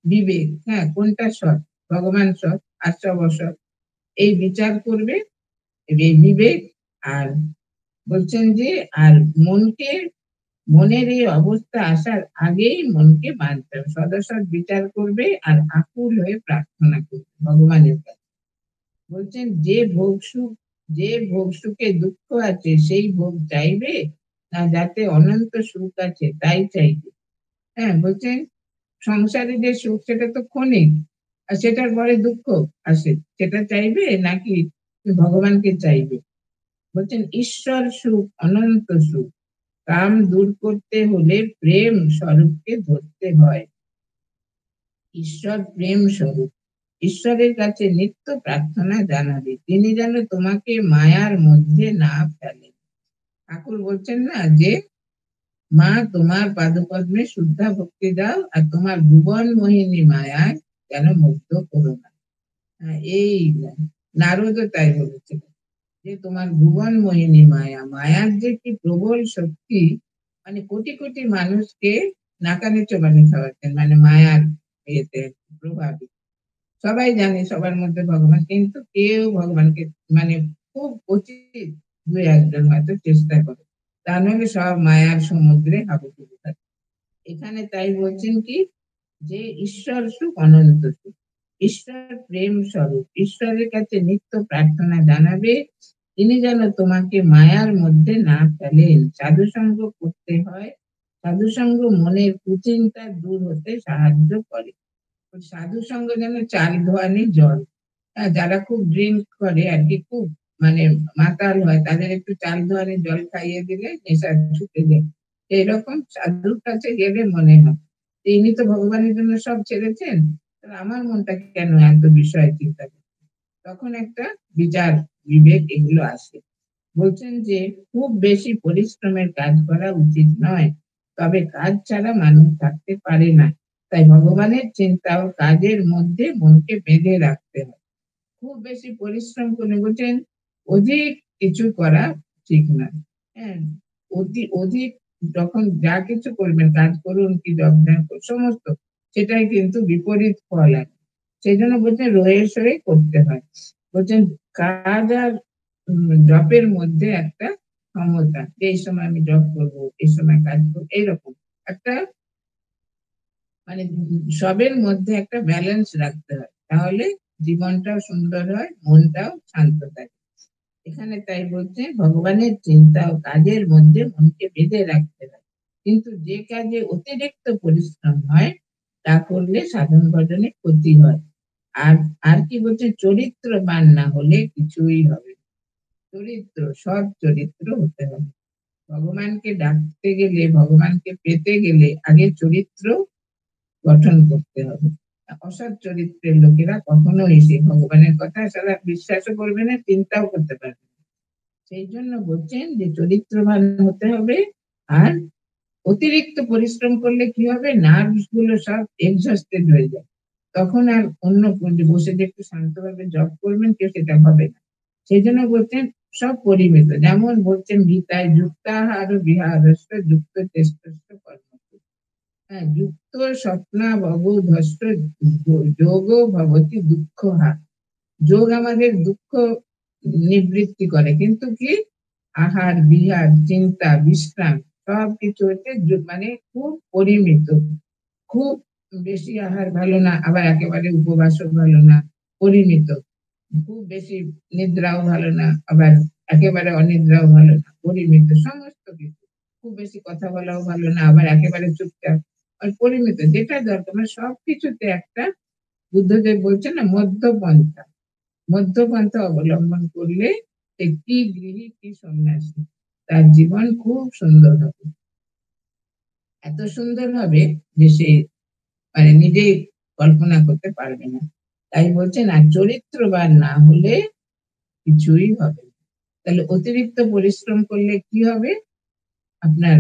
বিবেক, হ্যাঁ, কোনটা সৎ, ভগবান সৎ, আশ্রব অসৎ, এই বিচার করবে, এই বিবেক। আর বলছেন যে আর মনকে, মনের এই অবস্থা আসার আগেই মনকে বাঁধতে হবে, সদসৎ বিচার করবে আর আকুল হয়ে প্রার্থনা করবে ভগবানের কাছে। বলছেন যে ভোগ সুখে দুঃখ আছে সেই ভোগ চাইবে, না যাতে অনন্ত সুখ আছে তাই চাইবে? হ্যাঁ, বলছেন সংসারে যে সুখ সেটা তো ক্ষণিক, আর সেটার পরে দুঃখ আসে, সেটা চাইবে নাকি ভগবানকে চাইবে? বলছেন ঈশ্বর সুখ অনন্ত সুখ, কাম দূর করতে হলে প্রেম স্বরূপকে ধরতে হয়। ঈশ্বর প্রেম স্বরূপ, ঈশ্বরের কাছে নিত্য প্রার্থনা জানাবে, তিনি যেন তোমাকে মায়ার মধ্যে না ফেলেন। ঠাকুর বলছেন না যে মা তোমার পাদপদ্মে শুদ্ধা ভক্তি দাও আর তোমার ভুবন মোহিনী মায়ায় যেন মুগ্ধ করো না। এই নারদও তাই বলেছিল যে তোমার ভুবন মোহিনী মায়া, মায়ার যে কি প্রবল শক্তি, মানে কোটি কোটি মানুষকে নাকানি চোবানি খাওয়াচ্ছেন, মানে মায়ার ইয়েতে প্রভাবে। সবাই জানে সবার মধ্যে ভগবান, কিন্তু কেউ ভগবানকে, মানে খুব উচিত দু একজন হয়তো চেষ্টা করে, তা নইলে সব মায়ার সমুদ্রে হাবুডুবু থাকে। এখানে তাই বলছেন কি, যে ঈশ্বর সুখ অনন্ত সুখ, ঈশ্বর প্রেম স্বরূপ, ঈশ্বরের কাছে নিত্য প্রার্থনা জানাবে, তিনি যেন তোমাকে মায়ার মধ্যে না ফেলেন। সাধুসঙ্গ করতে হয়, সাধুসঙ্গ মনের কুচিন্তা দূর হতে সাহায্য করে। সাধু সঙ্গ যেন চাল ধোয়ানি জল, যারা খুব ড্রিঙ্ক করে আর কি, খুব মানে মাতাল হয়, তাদের একটু চাল ধোয়ানি জল খাইয়ে দিলে নেশা ছুটে যায়। এইরকম সাধুর কাছে গেলে মনে হয় তিনি তো ভগবানের জন্য সব ছেড়েছেন, আমার মনটা কেন এত বিষয় চিন্তা করছে, তখন একটা বিচার বিবেক এগুলো আসে। বলছেন যে খুব বেশি পরিশ্রমের কাজ করা উচিত নয়, তবে কাজ ছাড়া মানুষ থাকতে পারে না, তাই ভগবানের চিন্তা ও কাজের মধ্যে মনকে বেঁধে রাখতে হয়। খুব বেশি পরিশ্রম করে, বলছেন অধিক কিছু করা ঠিক নয়। হ্যাঁ, অধিক যখন যা কিছু করবেন, কাজ করুন কি জব সমস্ত, সেটাই কিন্তু বিপরীত ফল আছে। সেই জন্য বলছেন রয়ে সয়ে করতে হয়। বলছেন কাজ আর জবের মধ্যে একটা ক্ষমতা, এই সময় আমি জব করবো, এই সময় কাজ করবো, এইরকম একটা মানে সবের মধ্যে একটা ব্যালেন্স রাখতে হয়, তাহলে জীবনটাও সুন্দর হয়, মনটাও শান্ত থাকে। এখানে তাই বলছে ভগবানের চিন্তা ও কাজের মধ্যে মনকে বেঁধে রাখতে হয়, কিন্তু যে কাজে অতিরিক্ত পরিশ্রম হয় তা করলে সাধন ভজনে ক্ষতি হয়। আর আর কি বলছে, চরিত্রবান না হলে কিছুই হবে, চরিত্র সৎ চরিত্র হতে হবে। ভগবানকে ডাকতে গেলে, ভগবানকে পেতে গেলে আগে চরিত্র গঠন করতে হবে। অসৎ চরিত্রের লোকেরা কখনো এসে ভগবানের কথা সারা বিশ্বাসও করবে না, চিন্তাও করতে পারবে না। সেই জন্য বলছেন যে চরিত্রবান হতে হবে। আর অতিরিক্ত পরিশ্রম করলে কি হবে, নার্ভস গুলো সব এক্সস্টেড হয়ে যায়, তখন আর অন্য বসে যে একটু শান্তভাবে জব করবেন কেউ, সেটা হবে না। সেই জন্য বলছেন সব পরিমিত, যেমন বলছেন গীতায় যুক্তাহার বিহারস্য যুক্ত চেষ্টস্য কর্ম, হ্যাঁ, যুক্ত স্বপ্না ভবধস্য যোগ ভবতি দুঃখ হা, যোগ আমাদের দুঃখ নিবৃত্তি করে, কিন্তু কি আহার বিহার চিন্তা বিশ্রাম সবকিছু হচ্ছে মানে খুব পরিমিত। খুব বেশি আহার ভালো না, আবার একেবারে উপবাসও ভালো না, পরিমিত। খুব বেশি নিদ্রাও ভালো না, আবার একেবারে অনিদ্রাও ভালো না, পরিমিত সমস্ত কিছু। খুব বেশি কথা বলাও ভালো না, আবার একেবারে চুপচাপ। আর পরিমিত যেটা দরকার, মানে সবকিছুতে একটা, বুদ্ধদেব বলছেন না, মধ্যপন্থা। মধ্যপন্থা অবলম্বন করলে একটি গৃহী কি সন্ন্যাসী, তার জীবন খুব সুন্দর হবে। এত সুন্দর হবে যে সে মানে নিজেই কল্পনা করতে পারবে না। তাই বলছেন, আর চরিত্রবান না হলে কিছুই হবে না। তাহলে অতিরিক্ত পরিশ্রম করলে কি হবে? আপনার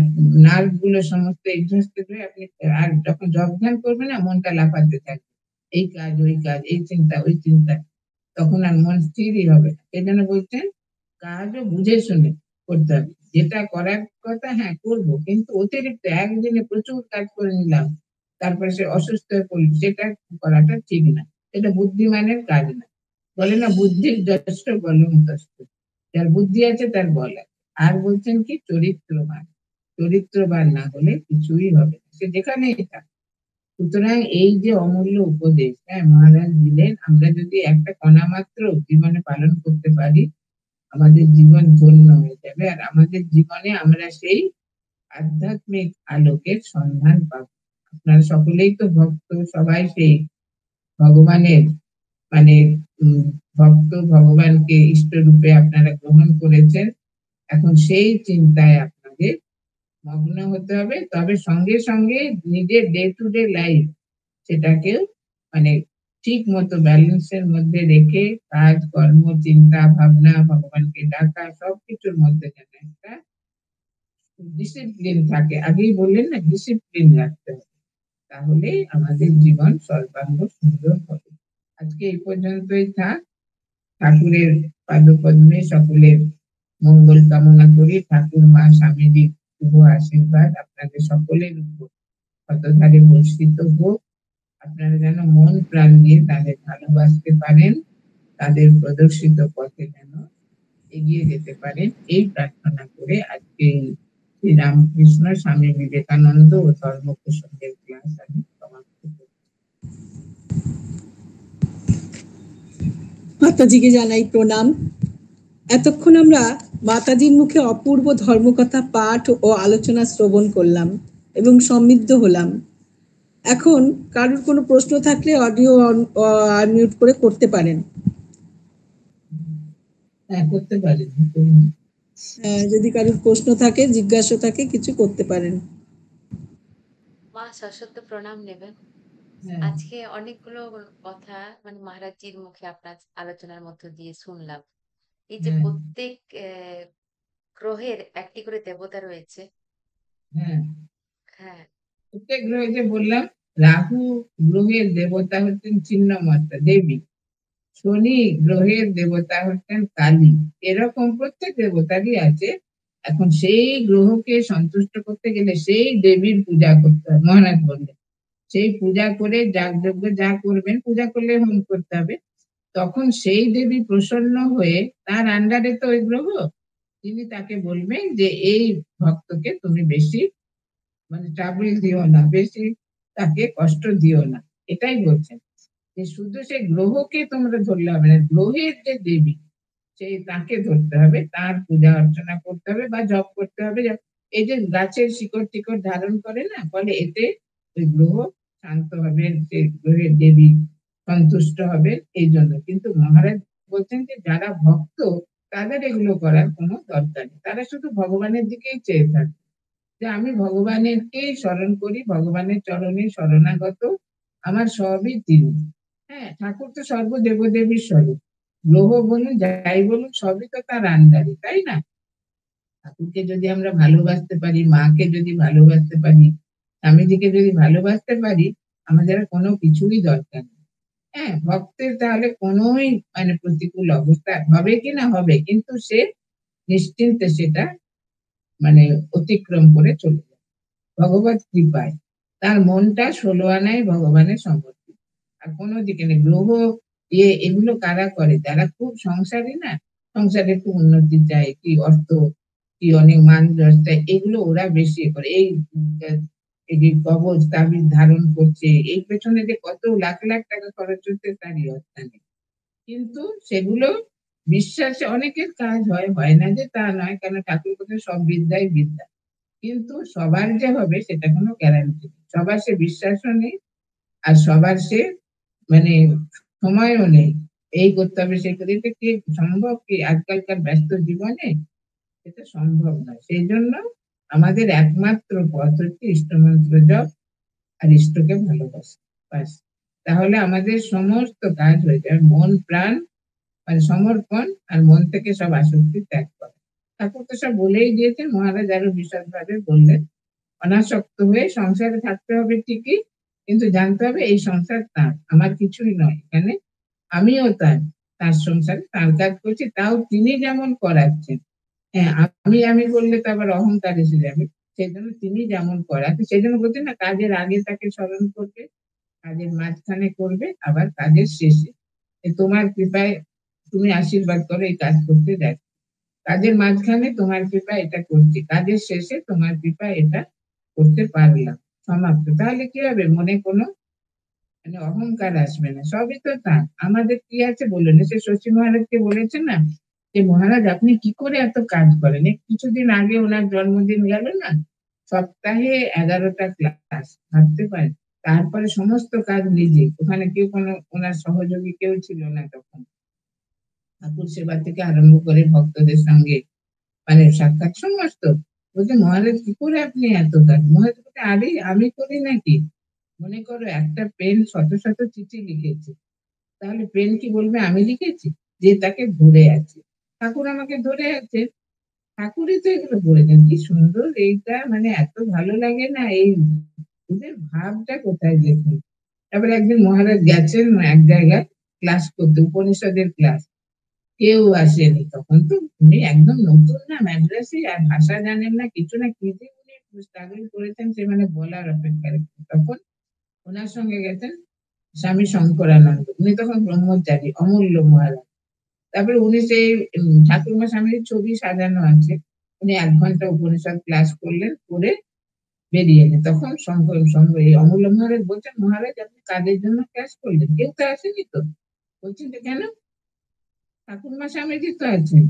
নার্ভ গুলো সমস্ত এক্সস্টেড হয়ে আপনি, আর যখন জব ধ্যান করবে না, মনটা লাফাতে থাকবে, এই কাজ ওই কাজ, এই চিন্তা ওই চিন্তা, তখন আর মন স্থিরই হবে না। এই জন্য বলছেন কাজও বুঝে শুনে করতে হবে। যেটা করার কথা হ্যাঁ করবো, কিন্তু অতিরিক্ত একদিনে প্রচুর কাজ করে নিলাম, তারপরে সে অসুস্থ হয়ে পড়ল, সেটা করাটা ঠিক না। এটা বুদ্ধিমানের কাজ না। বলে না, বুদ্ধির যথেষ্ট বলম তস্ত, যার বুদ্ধি আছে তার বল আছে। আর বলছেন কি চরিত্রবান, চরিত্রবান না হলে কিছুই হবে না, সে যেখানেই থাক। সুতরাং এই যে অমূল্য উপদেশ, হ্যাঁ, মহারাজ দিলেন, আমরা যদি একটা কণা মাত্র জীবনে পালন করতে পারি, আমাদের জীবন ধন্য হয়ে যাবে, আর আমাদের জীবনে আমরা সেই আধ্যাত্মিক আলোকের সন্ধান পাবো। আপনারা সকলেই তো ভক্ত, সবাই সেই ভগবানের মানে ভক্ত, ভগবানকে ইষ্ট রূপে আপনারা গ্রহণ করেছেন। এখন সেই চিন্তায় আপনাদের মগ্ন হতে হবে, তবে সঙ্গে সঙ্গে নিজের ডে টু ডে লাইফ সেটাকেও মানে ঠিক মতো ব্যালেন্সের মধ্যে রেখে, কাজ কর্ম চিন্তা ভাবনা ভগবানকে ডাকা সবকিছুর মধ্যে যেন একটা ডিসিপ্লিন থাকে। আগেই বললেন না, ডিসিপ্লিন রাখতে হবে, তাহলে আমাদের জীবন সর্বাঙ্গ সুন্দর হবে। আজকে এই পর্যন্তই থাক। ঠাকুরের পাদপদ্মে সকলের মঙ্গল কামনা করি। ঠাকুর মা স্বামীজির শুভ আশীর্বাদ আপনাদের সকলের উপর শতধারে বর্ষিত হোক। আপনারা যেন মন প্রাণ দিয়ে তাদের ভালোবাসতে পারেন, তাদের প্রদর্শিত পথে যেন এগিয়ে যেতে পারেন, এই প্রার্থনা করে আজকে শ্রী রামকৃষ্ণ স্বামী বিবেকানন্দ ও ধর্মকুসুমের ক্লাস আমি সমাপ্ত করছি। মাতাজিকে জানাই প্রণাম। এতক্ষণ আমরা মাতাজির মুখে অপূর্ব ধর্মকথা পাঠ ও আলোচনা শ্রবণ করলাম এবং সমৃদ্ধ হলাম। এখন কারোর কোনো প্রশ্ন থাকলে অডিও আনমিউট করে করতে পারেন। হ্যাঁ, করতে পারেন। যদি কারোর প্রশ্ন থাকে, জিজ্ঞাসা থাকে, কিছু করতে পারেন। মা সশব্দ প্রণাম নেবেন। আজকে অনেকগুলো কথা মানে মহারাজজির মুখে আপনার আলোচনার মধ্য দিয়ে শুনলাম। এই যে প্রত্যেক গ্রহের একটি করে দেবতা রয়েছে। হ্যাঁ, প্রত্যেক গ্রহে যে বললাম, রাহু গ্রহের দেবতা হচ্ছেন ছিন্নমস্তা দেবী, শনি গ্রহের দেবতা হচ্ছেন কালী। এরকম প্রত্যেক দেবতারই আছে। এখন সেই গ্রহকে সন্তুষ্ট করতে গেলে সেই দেবীর পূজা করতে হবে। মহারাজ বললেন সেই পূজা করে যাগযজ্ঞ যা করবেন, পূজা করলে হোম করতে হবে, তখন সেই দেবী প্রসন্ন হয়ে, তার আন্ডারে তো ওই গ্রহ, তিনি তাকে বলবেন যে এই ভক্তকে তুমি বেশি মানে ট্রাবল দিও না, বেশি তাকে কষ্ট দিও না। এটাই বলছেন যে শুধু সেই গ্রহকে তোমরা ধরলে হবে না, গ্রহের যে দেবী সেই তাকে ধরতে হবে, তার পূজা অর্চনা করতে হবে বা জপ করতে হবে। এই যে গাছের শিকড় টিকড় ধারণ করে না, বলে এতে ওই গ্রহ শান্ত হবে, যে গ্রহের দেবী সন্তুষ্ট হবে, এই জন্য। কিন্তু মহারাজ বলছেন যে যারা ভক্ত, তাদের এগুলো করার কোনো দরকার নেই, তারা শুধু ভগবানের দিকেই চেয়ে থাকে, যে আমি ভগবানেরকেই স্মরণ করি, ভগবানের চরণে শরণাগত, আমার সবই তিনি। হ্যাঁ, ঠাকুর তো সর্ব দেবদেবীর স্বরূপ, গ্রহ বলুন যাই বলুন সবই তো তার আন্ডারে, তাই না? ঠাকুরকে যদি আমরা ভালোবাসতে পারি, মাকে যদি ভালোবাসতে পারি, স্বামীজিকে যদি ভালোবাসতে পারি, আমাদের কোনো কিছুই দরকার নেই। হ্যাঁ, ভক্তের তাহলে কোনোই মানে প্রতিকূল অবস্থা হবে কিনা হবে, কিন্তু সে নিশ্চিন্তে সেটা মানে অতিক্রম করে চলে যায় ভগবত কৃপায়। তার মনটা 16 আনায় ভগবানের সমর্পিত, আর কোনো দিকে নেই। গ্রহ এগুলো কারা করে? যারা খুব সংসারী না, সংসারে একটু উন্নতি চায়, কি অর্থ, কি অনেক মান যশ চায়, এগুলো ওরা বেশি করে। এই যে কবচ তাবিজ ধারণ করছে, এই পেছনে যে কত লাখ লাখ টাকা খরচ হচ্ছে তারই অর্থ নেই। কিন্তু সেগুলো বিশ্বাসে অনেকের কাজ হয়, হয় না যে তা নয়, কারণ ঠাকুর কথা সব বিদ্যাই বিদ্যা, কিন্তু সবার যে হবে সেটা কোনো গ্যারান্টি নেই। সবার সে বিশ্বাসও নেই, আর সবার সে মানে সময়ও নেই এই করতে হবে সেই করে। এটা কি সম্ভব? কি আজকালকার ব্যস্ত জীবনে এটা সম্ভব নয়। সেই জন্য আমাদের একমাত্র পথ হচ্ছে ইষ্টমন্ত্র জপ আর ইষ্টকে ভালোবাসা, ব্যাস। তাহলে আমাদের সমস্ত কাজ হয়ে যাবে। মন প্রাণ মানে সমর্পণ, আর মন থেকে সব আসক্তি ত্যাগ করা। ঠাকুর তো সব বলেই দিয়েছেন, মহারাজ আরো বিশদ ভাবে বললেন। অনাসক্ত হয়ে সংসারে থাকতে হবে ঠিকই, কিন্তু জানতে হবে এই সংসার তার, আমার কিছুই নয় এখানে, আমিও তার সংসারে তার কাজ করছি, তাও তিনি যেমন করাচ্ছেন। হ্যাঁ, আমি আমি বললে তো আবার অহংকার এসে যাবে। সেই জন্য তিনি যেমন করাচ্ছেন, সেই জন্য বলছেন না, কাজের আগে তাকে স্মরণ করবে, কাজের মাঝখানে করবে, আবার কাজের শেষে। তোমার কৃপায় তুমি আশীর্বাদ করো এই কাজ করতে দেখ, কাজের মাঝখানে তোমার কৃপায় এটা করছি, কাজের শেষে তোমার কৃপায় এটা করতে পারলাম, সমাপ্ত। তাহলে কি হবে? মনে কোনো মানে অহংকার আসবে না, সবই তো তার। আমাদের কি আছে বলুন? সে শশী মহারাজকে বলেছে না যে মহারাজ আপনি কি করে এত কাজ করেন? এই কিছুদিন আগে ওনার জন্মদিন গেল না, সপ্তাহে 11টা ক্লাস, ভাবতে পারেন। তারপরে সমস্ত কাজ নিজে, ওখানে কেউ কোনো ওনার সহযোগী কেউ ছিল না তখন। ঠাকুর সেবা থেকে আরম্ভ করে ভক্তদের সঙ্গে মানে সাক্ষাৎ সমস্ত। বলছে মহারাজ কি করে আপনি এত কাজ? মহারাজ বলছে আরে আমি করি নাকি? মনে করো একটা পেন শত শত চিঠি লিখেছে, তাহলে পেন কি বলবে আমি লিখেছি? যে তাকে ধরে আছে, ঠাকুর আমাকে ধরে আছে, ঠাকুরই তো এগুলো বলেছেন। কি সুন্দর এইটা, মানে এত ভালো লাগে না এই ওদের ভাবটা কোথায় দেখুন। তারপরে একদিন মহারাজ গেছেন এক জায়গায় ক্লাস করতে, উপনিষদের ক্লাস, কেউ আসেনি তখন। তো উনি একদম নতুন না ম্যাড্রাসে, আর ভাষা জানেন না, কিছু না, কি যে উনি স্ট্রাগল করেছেন সে মানে বলার অপেক্ষা রাখে। তখন ওনার সঙ্গে গেছেন স্বামী শঙ্করানন্দ, উনি তখন ব্রহ্মচারী, অমূল্য মহারাজ। তারপরে উনি সেই ঠাকুরমা স্বামীর ছবি সাজানো আছে, উনি 1 ঘন্টা উপনিষদ ক্লাস করলেন, করে বেরিয়ে এলেন। তখন এই অমূল্য মহারাজ বলছেন মহারাজ আপনি কাদের জন্য ক্লাস করলেন? কেউ তো আসেনি তো। বলছেন যে কেন? ঠাকুরমা স্বামীজি তো আছেন,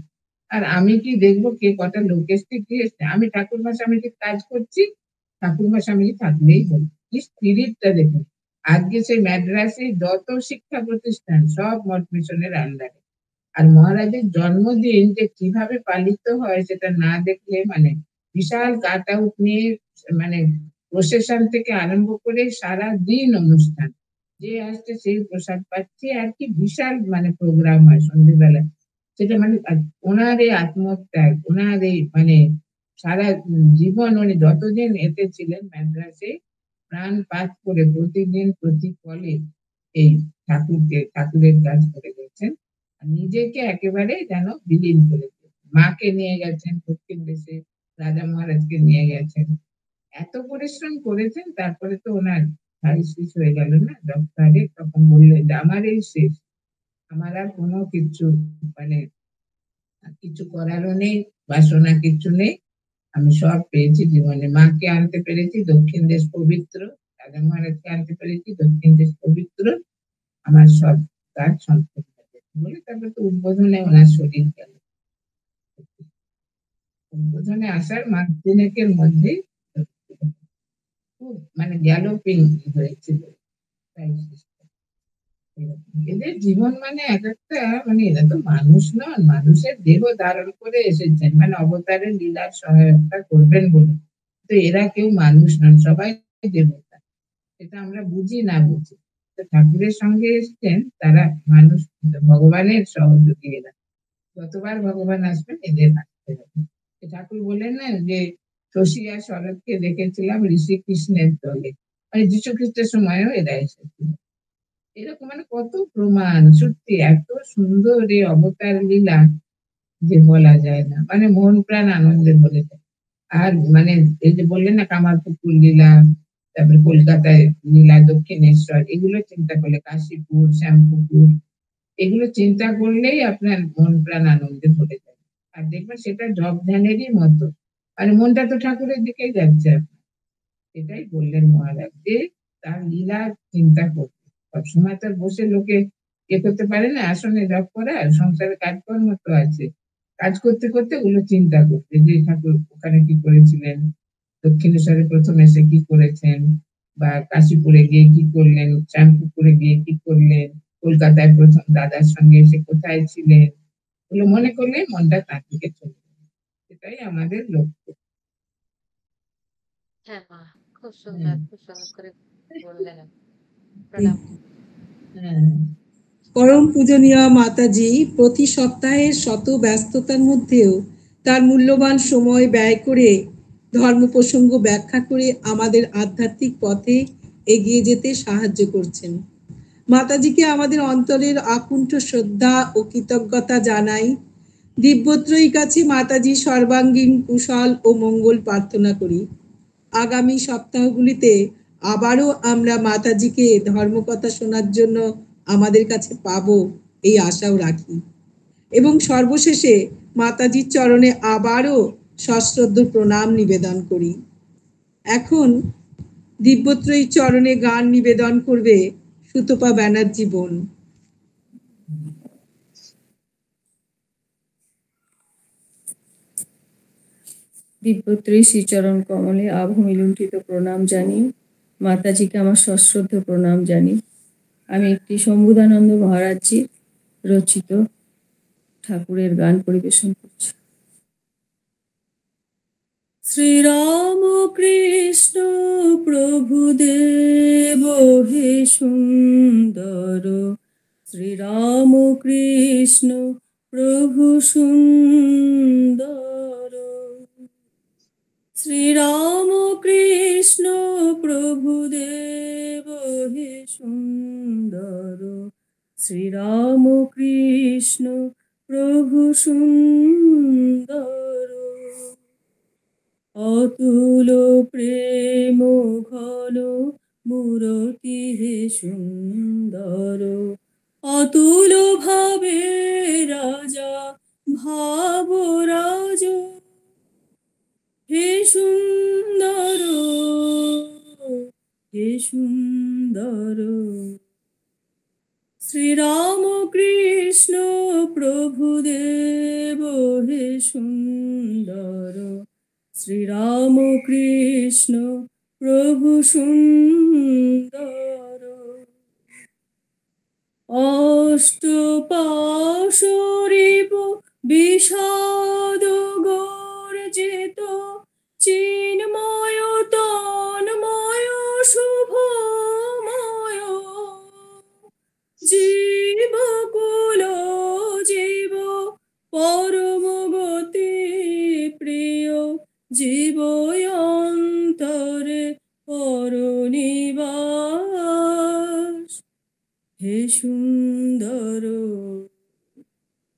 আর আমি কি দেখবো কে কটা লোক এসছে কি এসছে? আমি ঠাকুরমা স্বামীজির কাজ করছি, ঠাকুরমা স্বামীজি থাকলেই হলো। কি স্পিরিটটা দেখুন। আজকে সেই মাদ্রাসে যত শিক্ষা প্রতিষ্ঠান সব মঠ মিশনের আন্ডারে। আর মহারাজের জন্মদিন যে কিভাবে পালিত হয় সেটা না দেখলে মানে বিশাল কাট আউট নিয়ে মানে প্রসেশন থেকে আরম্ভ করে সারা দিন অনুষ্ঠান, যে আসছে সেই প্রসাদ পাচ্ছে, আর কি বিশাল মানে প্রোগ্রাম হয় সন্ধ্যেবেলা। সেটা মানে ওনার এই আত্মত্যাগ, ওনার এই মানে সারা জীবন উনি যতদিন এতে ছিলেন মাদ্রাসে, প্রাণপাত করে প্রতিদিন প্রতি ফলে এই ঠাকুরের কাজ করে গেছেন। আর নিজেকে একেবারে যেন বিলীন করে দিয়েছেন। মাকে নিয়ে গেছেন দক্ষিণ দেশে, রাজা মহারাজকে নিয়ে গেছেন, এত পরিশ্রম করেছেন। তারপরে তো ওনার শেষ হয়ে গেল না ডক্টরে, তখন বললেন যে আমার এই শেষ, আমার আর কোনো কিছু মানে কিছু করারও নেই, বাসনা কিছু নেই, আমি সব পেয়েছি জীবনে। মাকে আনতে পেরেছি, দক্ষিণ দেশ পবিত্র, রাজা মহারাজকে আনতে পেরেছি, দক্ষিণ দেশ পবিত্র, আমার সব কাজ সম্পূর্ণ বলে তারপরে তো উদ্বোধনে ওনার শরীর গেল। উদ্বোধনে আসার মাস দিনেকের মধ্যে খুব মানে গ্যালোপিং হয়েছিল। এদের জীবন মানে এক একটা মানে এরা তো মানুষ নন, মানুষের দেহ ধারণ করে এসেছেন মানে অবতারের লীলার সহায়তা করবেন বলে, তো এরা কেউ মানুষ নন, সবাই দেবতা। এটা আমরা বুঝি না বুঝি, তো ঠাকুরের সঙ্গে এসছেন তারা মানুষ, ভগবানের সহযোগী এরা। যতবার ভগবান আসবেন এদের আসতে হবে। ঠাকুর বলেন না যে শশী আর শরৎকে দেখেছিলাম ঋষি কৃষ্ণের দলে, মানে যীশু খ্রিস্টের সময়ও এরা এসেছিল। এরকম মানে কত প্রমাণ, সত্যি এত সুন্দর এই অবতার লীলা যে বলা যায় না, মানে মন প্রাণ আনন্দে ভরে যায়। আর মানে এই যে বললেন না কামারপুকুর লীলা, তারপরে কলকাতায় লীলা, দক্ষিণেশ্বর, এগুলো চিন্তা করলে কাশীপুর, শ্যামপুকুর, এগুলো চিন্তা করলেই আপনার মন প্রাণ আনন্দে ভরে যায়। আর দেখবেন সেটা জপ ধ্যানেরই মতো, আর মনটা তো ঠাকুরের দিকেই যাচ্ছে। এটাই বললেন মহারাজ যে তার লীলা চিন্তা করতে। সবসময় তো বসে লোকে করতে পারে না, আসনে জপ করা, সংসারে কাজকর্ম তো আছে, কাজ করতে করতে ওগুলো চিন্তা করতে যে ঠাকুর ওখানে কি করেছিলেন, দক্ষিণেশ্বরে প্রথম এসে কি করেছেন, বা কাশীপুরে গিয়ে কি করলেন, শ্যামপুকুরে গিয়ে কি করলেন, কলকাতায় প্রথম দাদার সঙ্গে এসে কোথায় ছিলেন, এগুলো মনে করলে মনটা তার দিকে চলে যাবে। এটাই আমাদের লক্ষ্য। হ্যাঁ মা, খুব সুন্দর করে বললেন। প্রণাম। পরম পূজনীয় মাতাজি প্রতি সপ্তাহের শত ব্যস্ততার মধ্যেও তার মূল্যবান সময় ব্যয় করে ধর্ম প্রসঙ্গ ব্যাখ্যা করে আমাদের আধ্যাত্মিক পথে এগিয়ে যেতে সাহায্য করছেন। মাতাজিকে আমাদের অন্তরের আকুণ্ঠ শ্রদ্ধা ও কৃতজ্ঞতা জানাই। দিব্যত্রয়ীর কাছে মাতাজি সর্বাঙ্গীন কুশল ও মঙ্গল প্রার্থনা করি। আগামী সপ্তাহগুলিতে আবারও আমরা মাতাজিকে ধর্মকথা শোনার জন্য আমাদের কাছে পাবো, এই আশাও রাখি। এবং সর্বশেষে মাতাজির চরণে আবারও সশ্রদ্ধ প্রণাম নিবেদন করি। এখন দিব্যত্রয়ীর চরণে গান নিবেদন করবে সুতপা ব্যানার্জি বোন। দিব্যত্রয়ী শ্রীচরণ কমলে আভূমি লুণ্ঠিত প্রণাম জানি। মাতাজিকে আমার সশ্রদ্ধ প্রণাম জানি। আমি একটি শম্ভুদানন্দ মহারাজজি রচিত ঠাকুরের গান পরিবেশন করছি। শ্রীরাম কৃষ্ণ প্রভুদেব হে সুন্দর, শ্রীরাম কৃষ্ণ প্রভু সুন্দর, শ্রীরাম কৃষ্ণ প্রভুদেব হে সুন্দর, শ্রীরাম কৃষ্ণ প্রভু সুন্দর, অতুল প্রেম ঘন মূরতি হে সুন্দর, অতুল ভাবে রাজা ভাবরাজ হে সুন্দর, হে সুন্দর, শ্রীরাম কৃষ্ণ প্রভুদেব হে সুন্দর, শ্রীরাম কৃষ্ণ প্রভু সুন্দর, অষ্টপাশরিব বিষাদ গর্জিত চিন্ময় তন্ময় শুভময়, জীবকুল জীব পরম গতি প্রিয়, জীব অন্তরে পরনিবাস হে সুন্দর,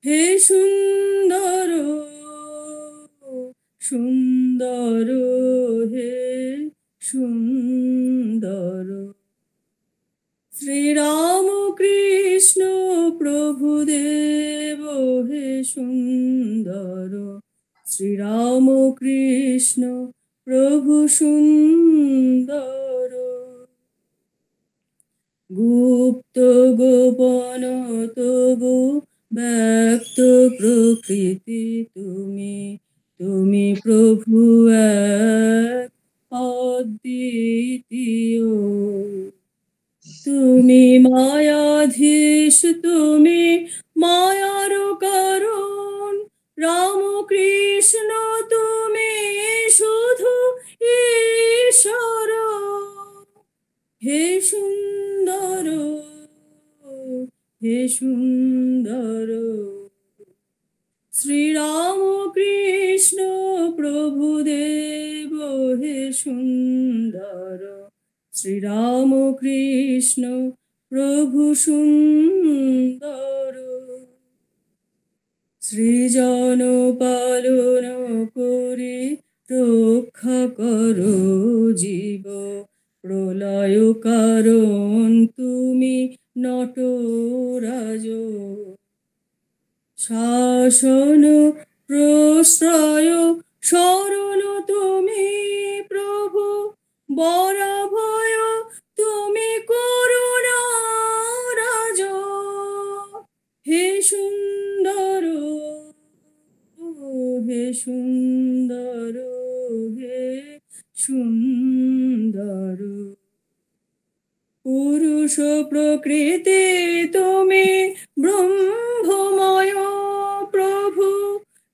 হে সুন্দর, সুন্দর হে সুন্দর, শ্রীরাম কৃষ্ণ প্রভুদেব হে সুন্দর, শ্রীরাম কৃষ্ণ প্রভু সুন্দর, গুপ্ত গোপন তবু ব্যক্ত প্রকৃতি তুমি, তুমি প্রভু এক অদ্বিতীয়, তুমি মায়াধীশ, তুমি মায়ার কারণ, রামকৃষ্ণ তুমি শুধু ঈশ্বর, হে সুন্দর, হে সুন্দর, শ্রীরাম কৃষ্ণ প্রভুদেব হে সুন্দর, শ্রীরাম কৃষ্ণ প্রভু সুন্দর, সৃজন পালন করে রক্ষা করো জীব, প্রলয় কারণ তুমি নটরাজ, শাসন প্রশ্রয় শরণ তুমি প্রভু, বরাভয় তুমি করুণা রাজ। হে সুন্দর, হে সুন্দর, হে সুন্দর, পুরুষ প্রকৃতি তুমি ব্রহ্মময় প্রভু,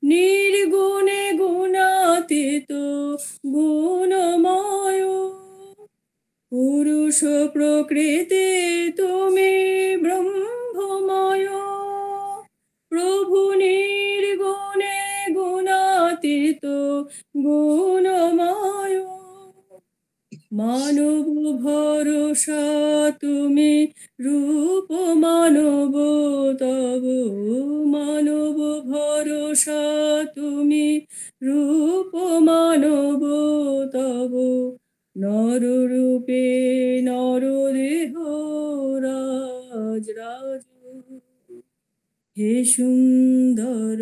নির্গুণে গুণাতীত গুণময়। পুরুষ প্রকৃতি তুমি ব্রহ্মময় প্রভু, নির্গুণে গুণাতীত গুণময়। মানব ভরসা তুমি রূপ মানব তব, মানব ভরসা তুমি রূপ মানব তব, নররূপে নরদেহ রাজ রাজ। হে সুন্দর,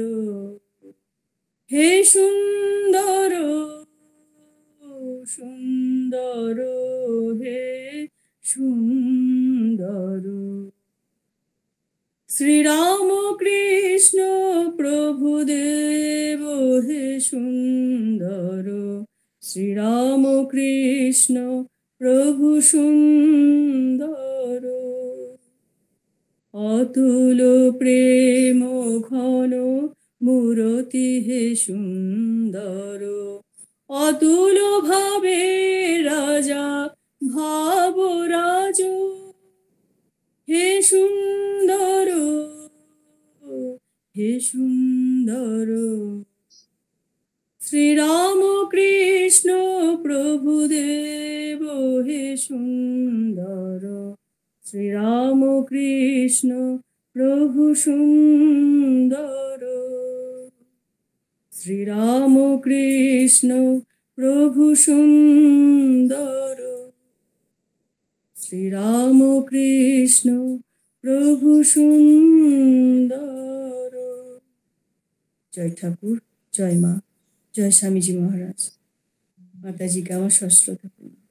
হে সুন্দর, সুন্দর, হে সুন্দর। শ্রীরাম কৃষ্ণ প্রভুদেব হে সুন্দর, শ্রীরাম কৃষ্ণ প্রভু সুন্দর। অতুল প্রেম ঘন মূরতি হে সুন্দর, অতুল ভাবে রাজা ভাবরাজ। হে সুন্দর, হে সুন্দর, শ্রীরাম কৃষ্ণ প্রভুদেব হে সুন্দর, শ্রীরাম কৃষ্ণ প্রভু সুন্দর। শ্রীরাম কৃষ্ণ প্রভু সুন্দর, শ্রীরাম কৃষ্ণ প্রভু সুন্দর। জয় ঠাকুর, জয় মা, জয় স্বামীজি মহারাজ। মাতাজিকে আমার সশ্রদ্ধ প্রণাম।